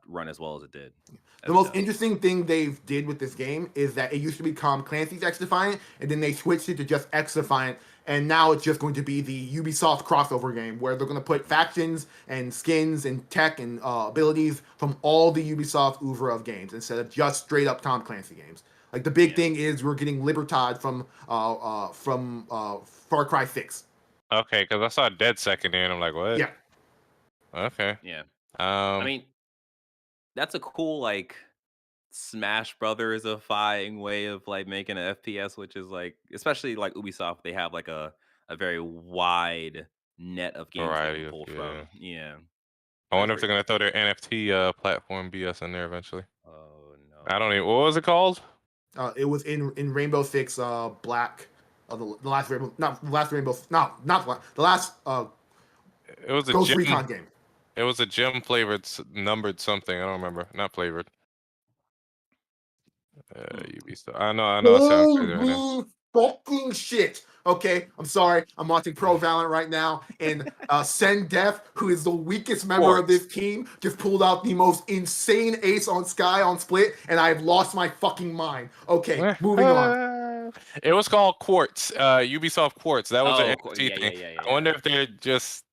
run as well as it did, the as it most does. interesting thing they've did with this game is that it used to be Tom Clancy's XDefiant, and then they switched it to just XDefiant, and now it's just going to be the Ubisoft crossover game where they're going to put Mm, factions and skins and tech and abilities from all the Ubisoft oeuvre of games instead of just straight up Tom Clancy games. Like the big yeah. thing is we're getting Libertad from Far Cry 6. Okay, because I saw Dead Second there, and I'm like, what? Yeah, Okay. Yeah. I Um, mean, that's a cool like Smash Brothers-ifying way of like making an FPS, which is like especially like Ubisoft, they have like a very wide net of games they variety can of pull yeah. from. Yeah. I That's wonder if pretty they're gonna cool. throw their NFT platform BS in there eventually. Oh I don't no. even. What was it called? it was in Rainbow Six Black. The last Rainbow, not the last Rainbow, no, not Black, the last It was a Ghost gem. Recon game. It was a gem flavored numbered something. I don't remember. Not flavored. Hmm. Ubisoft. I know. It sounds crazy right now. Holy fucking shit. Okay, I'm sorry. I'm watching Pro Valorant right now, and Sen Def, who is the weakest member of Quartz. this team, just pulled out the most insane ace on Sky on Split, and I've lost my fucking mind. Okay, moving on. It was called Quartz. Ubisoft Quartz. That was an NFT Yeah, thing. I yeah. wonder if they're just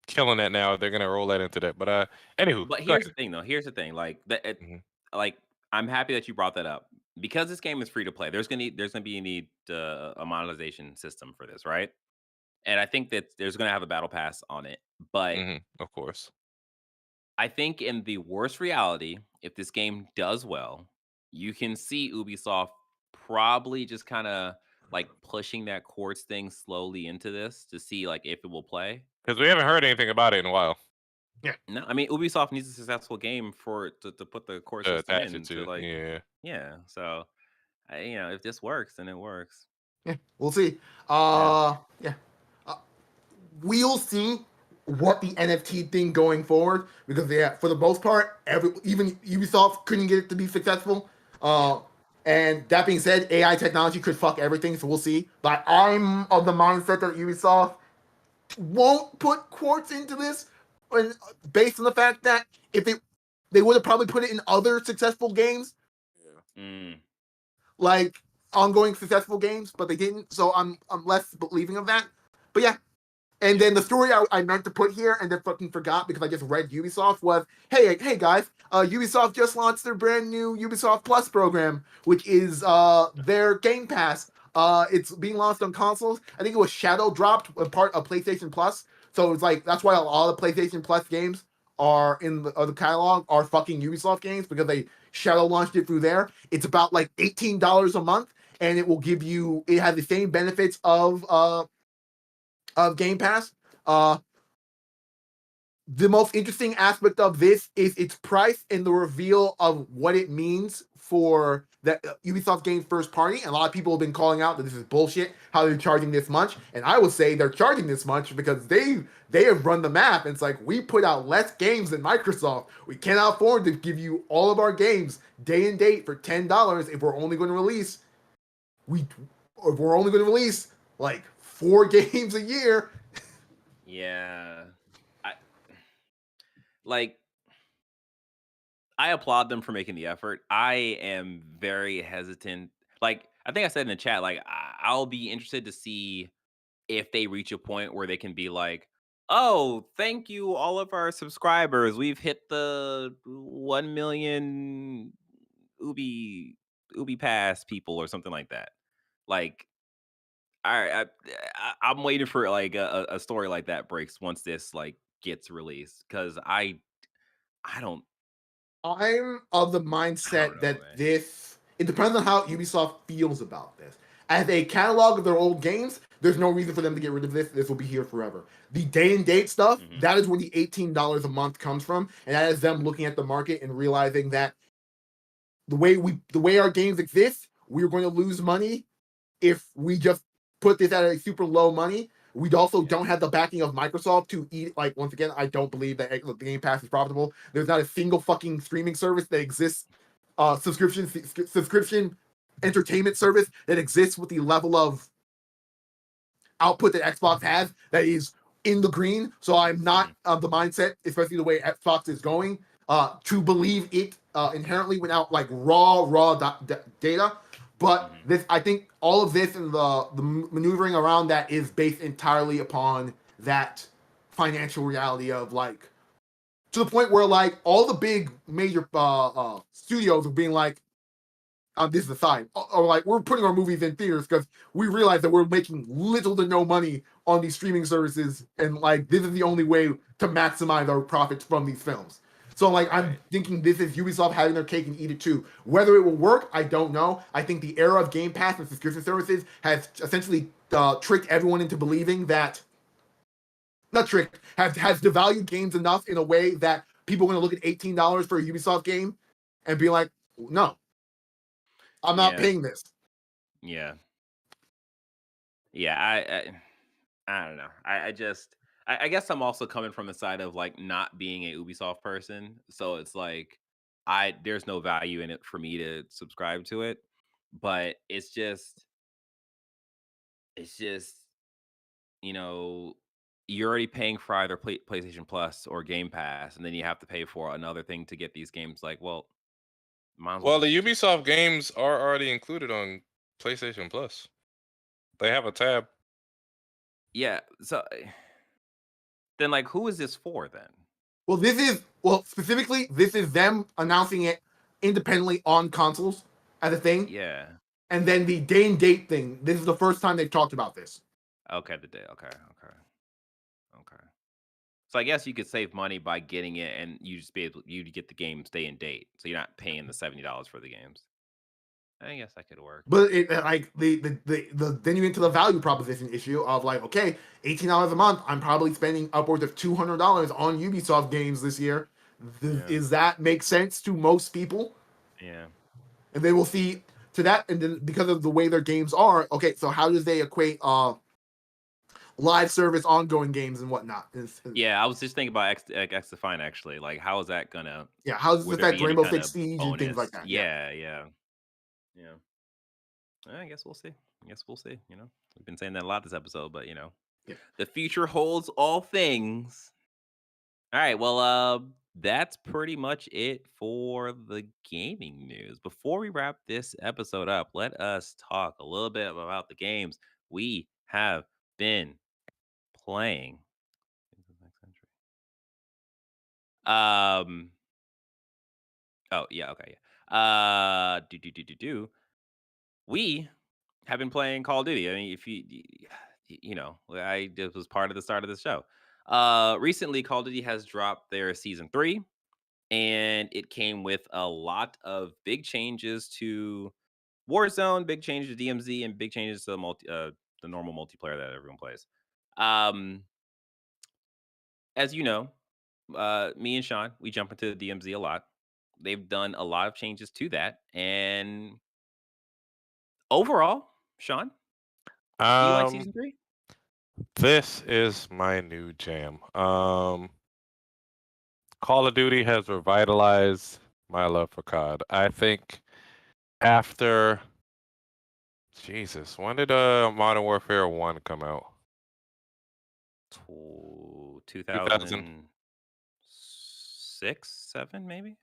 killing that now. If they're gonna roll that into that. But anywho, But go here's the ahead. thing though. Here's the thing. Mhm. Like I'm happy that you brought that up because this game is free to play. There's gonna be a need a monetization system for this, right? And I think that there's gonna have a battle pass on it. But Of course. I think in the worst reality, if this game does well, you can see Ubisoft probably just kind of like pushing that quartz thing slowly into this to see like if it will play. Because we haven't heard anything about it in a while Yeah. No, I mean Ubisoft needs a successful game for it to put the core to system attach it in to to. like Yeah. yeah. So if this works, then it works. Yeah, we'll see. Yeah. Yeah. Uh, we'll see what the NFT thing going forward because yeah, for the most part, even Ubisoft couldn't get it to be successful. Yeah. And that being said, AI technology could fuck everything, so we'll see. But I'm of the mindset that Ubisoft won't put quartz into this, and based on the fact that if they would have probably put it in other successful games, Mm. like ongoing successful games, but they didn't. So I'm less believing of that. But yeah, and Yeah. then the story I meant to put here and then fucking forgot because I just read Ubisoft was, hey guys, Ubisoft just launched their brand new Ubisoft Plus program, which is their Game Pass. It's being launched on consoles. I think it was shadow dropped a part of PlayStation Plus. So it's like that's why all the PlayStation Plus games are in the catalog are fucking Ubisoft games because they shadow launched it through there. It's about like $18 a month, and it will give you. It has the same benefits of Game Pass. Uh, the most interesting aspect of this is its price and the reveal of what it means for that Ubisoft game first party. And a lot of people have been calling out that this is bullshit. How they're charging this much, and I would say they're charging this much because they have run the math. And it's like we put out less games than Microsoft. We cannot afford to give you all of our games day and date for $10 if we're only going to release we if we're only going to release like 4 games a year. Yeah. I like I applaud them for making the effort. I am very hesitant. Like I think I said in the chat, like I'll be interested to see if they reach a point where they can be like, "Oh, thank you, all of our subscribers. We've hit the 1 million Ubi Pass people or something like that." Like, I'm waiting for like a story like that breaks once this like gets released because I don't I'm of the I don't mindset know, that man. it depends on how Ubisoft feels about this. As a catalog of their old games, there's no reason for them to get rid of this. This will be here forever. The day and date stuff, Hmm. that is where the $18 a month comes from. And that is them looking at the market and realizing that the way our games exist, we're going to lose money if we just put this at a super low money. We also Yeah. don't have the backing of Microsoft to eat. Like, once again, I don't believe that the Game Pass is profitable. There's not a single fucking streaming service that exists, subscription entertainment service that exists with the level of output that Xbox has that is in the green. So I'm not Hmm. of the mindset, especially the way Xbox is going, to believe it inherently without like raw data. But Hmm. this, I think, all of this and the maneuvering around that is based entirely upon that financial reality of like, to the point where like all the big major studios are being like, this is a sign. Or like, we're putting our movies in theaters because we realize that we're making little to no money on these streaming services, and like this is the only way to maximize our profits from these films. So like, I'm Right. thinking this is Ubisoft having their cake and eat it too. Whether it will work, I don't know. I think the era of Game Pass and subscription services has essentially tricked everyone into believing that, not tricked, has devalued games enough in a way that people are going to look at $18 for a Ubisoft game and be like, no, I'm not Yeah. paying this. Yeah. Yeah. I don't know. I just I guess I'm also coming from the side of like not being a Ubisoft person. So it's like I there's no value in it for me to subscribe to it. But it's just, you know, you're already paying for either PlayStation Plus or Game Pass, and then you have to pay for another thing to get these games. Like, well, might as well Well, the just Ubisoft games are already included on PlayStation Plus. They have a tab. yeah. So then, like, who is this for then? Specifically, this is them announcing it independently on consoles as a thing. Yeah. And then the day and date thing, this is the first time they've talked about this. Okay. The day. Okay. Okay. Okay. So I guess you could save money by getting it, and you just be able you to get the game stay in date, so you're not paying the $70 for the games. I guess that could work. But it like then you get into the value proposition issue of like, okay, $18 a month, I'm probably spending upwards of $200 on Ubisoft games this year. Yeah. Is that make sense to most people? Yeah. And they will see to that, and then because of the way their games are, okay, so how does they equate live service ongoing games and whatnot? Yeah. I was just thinking about XDefiant actually. Like, how is that gonna? Yeah, how does Would this there affect be any Rainbow kind Six of Siege and things like bonus? that? Yeah. Yeah. Yeah. Yeah. I guess we'll see. I guess we'll see. We've been saying that a lot this episode, but Yeah. the future holds all things. All right. Well, that's pretty much it for the gaming news. Before we wrap this episode up, let us talk a little bit about the games we have been playing. Um. Oh yeah. Okay. Yeah. Do. We have been playing Call of Duty. I mean, if this was part of the start of the show. Recently, Call of Duty has dropped their season 3, and it came with a lot of big changes to Warzone, big changes to DMZ, and big changes to the normal multiplayer that everyone plays. Um, as you know, me and Sean, we jump into the DMZ a lot. They've done a lot of changes to that, and overall, Sean, do you like Um, season 3? this is my new jam. Call of Duty has revitalized my love for COD. I think after Jesus, when did Modern Warfare 1 come out? 2000. 2006, 7, maybe.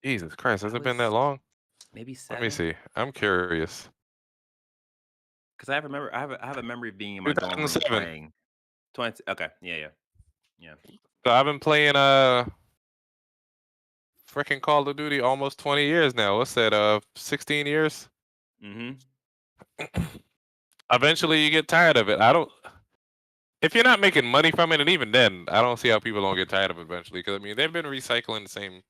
Jesus Christ, has I it been that was long? maybe Let me 7. see. I'm curious. Because I have a memory of being in my dorm room 2007. playing 20. Okay, yeah, yeah, yeah. So I've been playing freaking Call of Duty almost 20 years now. What's that? 16 years. Mm-hmm. Eventually, you get tired of it. I don't. If you're not making money from it, and even then, I don't see how people don't get tired of it eventually. Because I mean, they've been recycling the same,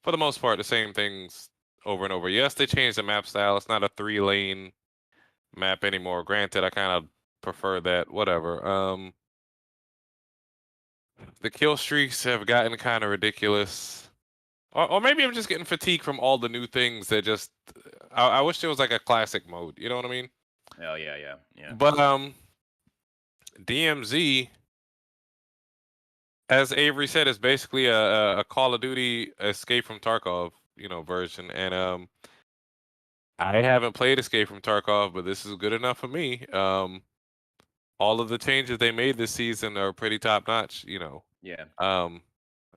for the most part, the same things over and over. Yes, they changed the map style. It's not a 3-lane map anymore. Granted, I kind of prefer that. Whatever. The kill streaks have gotten kind of ridiculous. Or maybe I'm just getting fatigued from all the new things that just. I wish there was like a classic mode. You know what I mean? Oh yeah, yeah, yeah. But DMZ, as Avery said, is basically a Call of Duty Escape from Tarkov, version. And I haven't played Escape from Tarkov, but this is good enough for me. All of the changes they made this season are pretty top notch. Yeah. Um,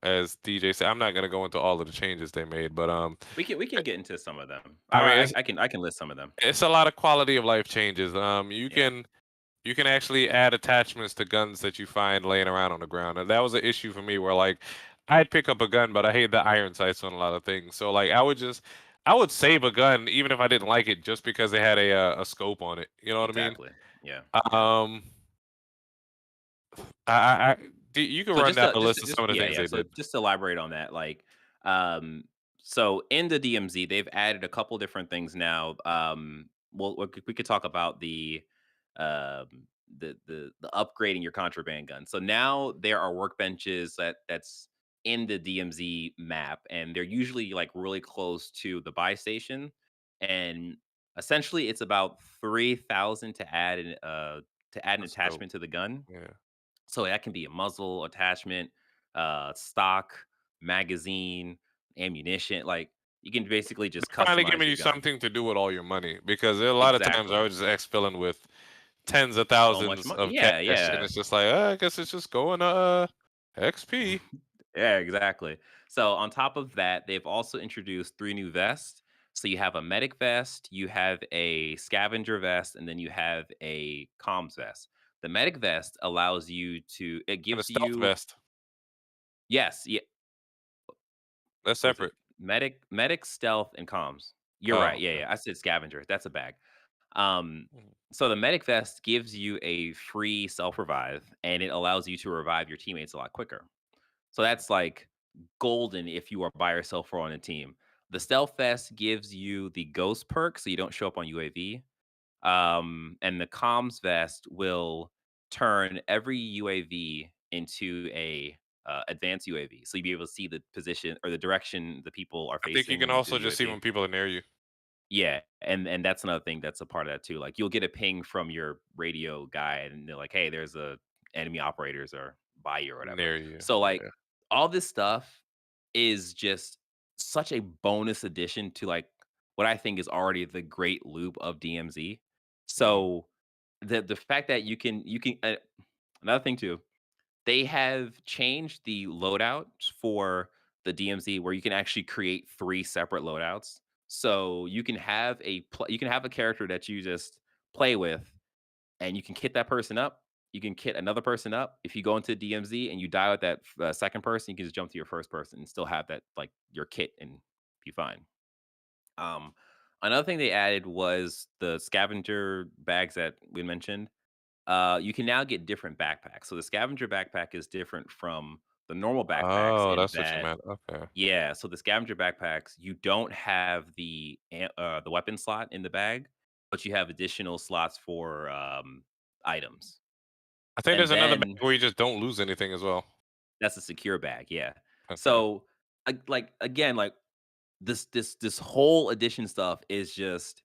as DJ said, I'm not gonna go into all of the changes they made, but We can get into some of them. I All mean, right, it's I can list some of them. it's a lot of quality of life changes. You Yeah. can you can actually add attachments to guns that you find laying around on the ground, and that was an issue for me where like I'd pick up a gun, but I hate the iron sights on a lot of things. So like I would save a gun even if I didn't like it just because it had a scope on it. You know what I mean? Exactly. Yeah. Yeah. Um, I you can So run just down to the just list to, of just some of the yeah, things yeah. they So did. just to elaborate on that, like, um, so in the DMZ, they've added a couple different things now. Well, we could talk about um, the upgrading your contraband gun. So now there are workbenches that's in the DMZ map, and they're usually like really close to the buy station, and essentially it's about 3,000 to add an Let's go. attachment to the gun. Yeah. So that can be a muzzle attachment, stock, magazine, ammunition. Like you can basically just Finally customize giving your you gun. something to do with all your money because there are a lot of times I Exactly. was just exfilling with tens of So much thousands money. of Yeah, cash, and yeah. it's just like, I guess it's just going to XP. Yeah, exactly. So on top of that, they've also introduced three new vests. So you have a medic vest, you have a scavenger vest, and then you have a comms vest. The medic vest allows you to it And a gives stealth you vest. yes, yeah, That's was it separate. medic, stealth, and comms? You're Oh, right. Yeah, okay. yeah. I said scavenger. That's a bag. Um, Mhm. so the medic vest gives you a free self revive, and it allows you to revive your teammates a lot quicker. So Mhm. that's like golden if you are by yourself or on a team. The stealth vest gives you the ghost perk, so you don't show up on UAV. And the comms vest will turn every UAV into a advanced UAV, so you'll be able to see the position or the direction the people are I think you facing can when you do also the just see UAV. when people are near you. Yeah, and that's another thing that's a part of that too. Like you'll get a ping from your radio guy, and they're like, "Hey, there's a enemy operators or by you or whatever." Near you. So like Yeah. all this stuff is just such a bonus addition to like what I think is already the great loop of DMZ. Mhm. So the fact that you can another thing too, they have changed the loadouts for the DMZ where you can actually create 3 separate loadouts. So you can have a character that you just play with, and you can kit that person up. You can kit another person up. If you go into DMZ and you die with that second person, you can just jump to your first person and still have that like your kit and be fine. Um, Another thing they added was the scavenger bags that we mentioned. You can now get different backpacks. So the scavenger backpack is different from the normal backpacks Oh, in that's what you that, meant. Okay. yeah. So the scavenger backpacks, you don't have the weapon slot in the bag, but you have additional slots for items. I think And there's another bag then where you just don't lose anything as well. that's a secure bag, yeah. Okay. So like again, like this whole addition stuff is just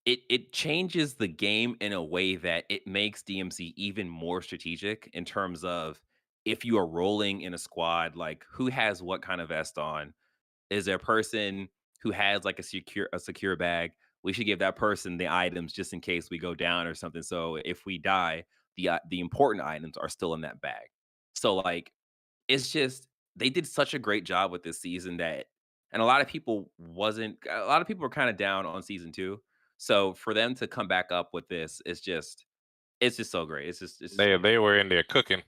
it changes the game in a way that it makes DMC even more strategic in terms of if you are rolling in a squad, like who has what kind of vest on. Is there a person who has like a secure bag? we should give that person the items just in case we go down or something. So if we die, the important items are still in that bag. So like it's just they did such a great job with this season that and a lot of people were kind of down on season 2. So for them to come back up with this, it's just so great. It's just They beautiful. were in there cooking.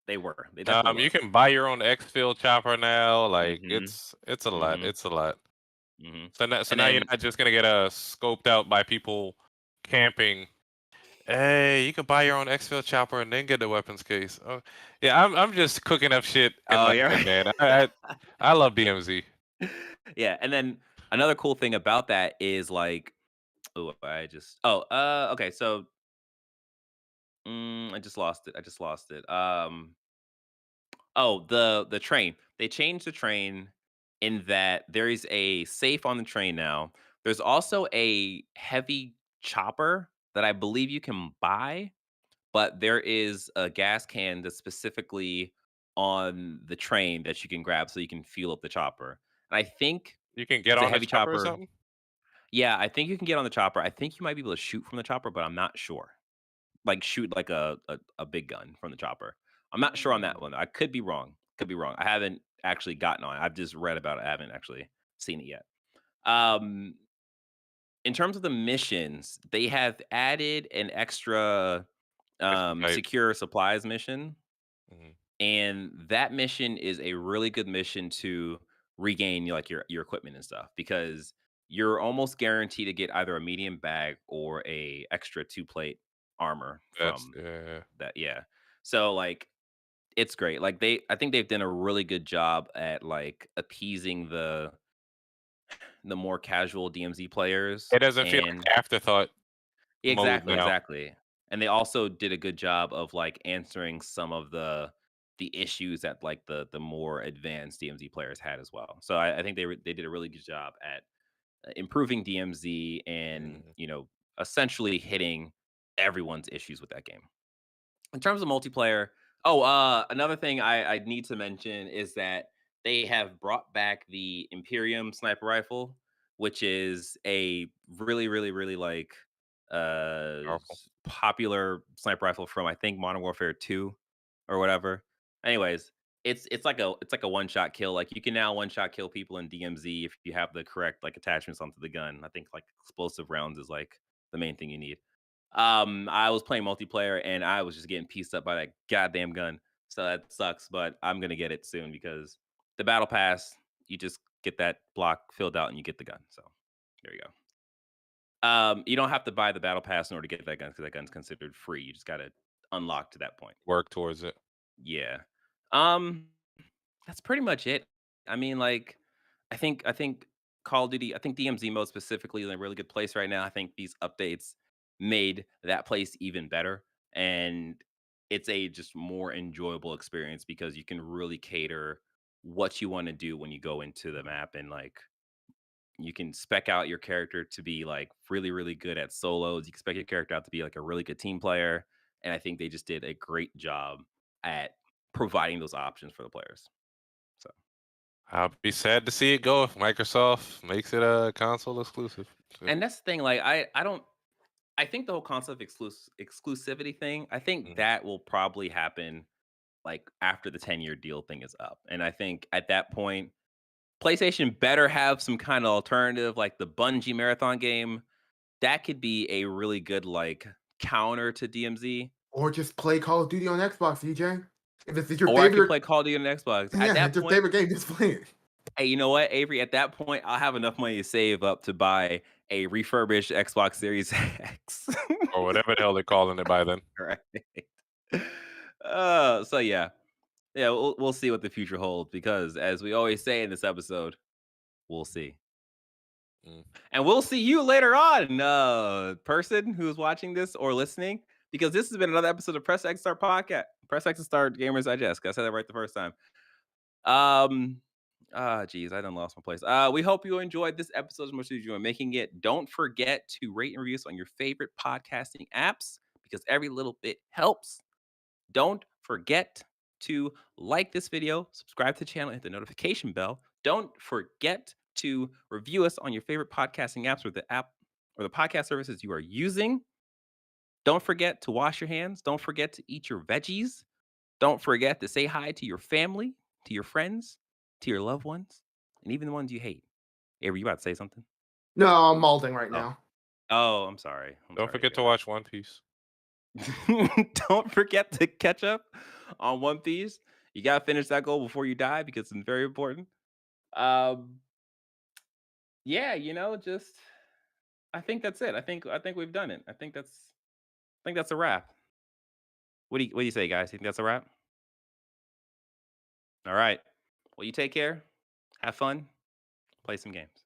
They were. They definitely You were. can buy your own X-Field chopper now. Like Mhm. it's a lot. Mhm. It's a lot. Mhm. So And now you're then not just gonna get scoped out by people camping. Hey, you can buy your own X-Field chopper and then get the weapons case. Oh, yeah, I'm just cooking up shit in oh, my yeah. head, man. I love DMZ. Yeah, and then another cool thing about that is like okay, so I just lost it. I just lost it. Oh, the train. They changed the train in that there is a safe on the train now. There's also a heavy chopper that I believe you can buy, but there is a gas can that's specifically on the train that you can grab so you can fuel up the chopper. And I think You can get the on the heavy chopper or chopper, something. yeah, I think you can get on the chopper. I think you might be able to shoot from the chopper, but I'm not sure. Like shoot like a big gun from the chopper. I'm not sure on that Mm. one. I could be wrong. Could be wrong. I haven't actually gotten on it. I've just read about it. I haven't actually seen it yet. Um, in terms of the missions, they have added an extra Expedite. secure supplies mission, Mhm. and that mission is a really good mission to regain like your equipment and stuff because you're almost guaranteed to get either a medium bag or a extra 2 plate armor That's from yeah. that. Yeah, so like it's great. Like I think they've done a really good job at like appeasing the more casual DMZ players It doesn't feel and like afterthought mode exactly, now. exactly. And they also did a good job of like answering some of the issues that like the more advanced DMZ players had as well. So I think they did a really good job at improving DMZ and Mhm. essentially hitting everyone's issues with that game. In terms of multiplayer, another thing I need to mention is that they have brought back the Imperium sniper rifle, which is a really, really, really like Powerful. popular sniper rifle from I think Modern Warfare 2 or whatever. Anyways, it's like a one shot kill. Like you can now one shot kill people in DMZ if you have the correct like attachments onto the gun. I think like explosive rounds is like the main thing you need. I was playing multiplayer and I was just getting pieced up by that goddamn gun. So that sucks, but I'm gonna get it soon because the battle pass, you just get that block filled out and you get the gun. So there you go. You don't have to buy the battle pass in order to get that gun because that gun's considered free. You just gotta unlock to that point. Work towards it. Yeah. Um, that's pretty much it. I mean, like, I think Call of Duty, I think DMZ mode specifically is in a really good place right now. I think these updates made that place even better, and it's a just more enjoyable experience because you can really cater what you want to do when you go into the map, and like you can spec out your character to be like really, really good at solos. You can spec your character out to be like a really good team player, and I think they just did a great job at providing those options for the players. So. I'll be sad to see it go if Microsoft makes it a console exclusive. So, And that's the thing, like I don't I think the whole concept of exclusivity thing, I think mhm. that will probably happen like after the 10-year deal thing is up. And I think at that point, PlayStation better have some kind of alternative like the Bungie marathon game. That could be a really good like counter to DMZ. Or just play Call of Duty on Xbox, DJ. If it's your Or I could favorite, play Call of Duty on Xbox. At yeah, that it's your point, favorite game, just play it. hey, you know what, Avery? At that point, I'll have enough money to save up to buy a refurbished Xbox Series X. Or whatever the hell they're calling it by then. Right. So yeah. Yeah, we'll see what the future holds because as we always say in this episode, we'll see. Mm. And we'll see you later on, person who's watching this or listening, because this has been another episode of Press X Start Podcast. Press X Start Gamers Digest. I said that right the first time. Um, geez, I done lost my place. We hope you enjoyed this episode as much as you enjoyed making it. Don't forget to rate and review us on your favorite podcasting apps because every little bit helps. Don't forget to like this video, subscribe to the channel, hit the notification bell. Don't forget to review us on your favorite podcasting apps or the app. or the podcast services you are using. Don't forget to wash your hands. Don't forget to eat your veggies. Don't forget to say hi to your family, to your friends, to your loved ones, and even the ones you hate. Avery, you about to say something? No, I'm malding right Oh, now. oh, I'm sorry. I'm Don't sorry, forget to watch One Piece. Avery. Don't forget to catch up on One Piece. You gotta finish that goal before you die because it's very important. Um, yeah, just I think that's it. I think we've done it. I think that's a wrap. What do you say, guys? You think that's a wrap? All right. Well, you take care. Have fun. Play some games.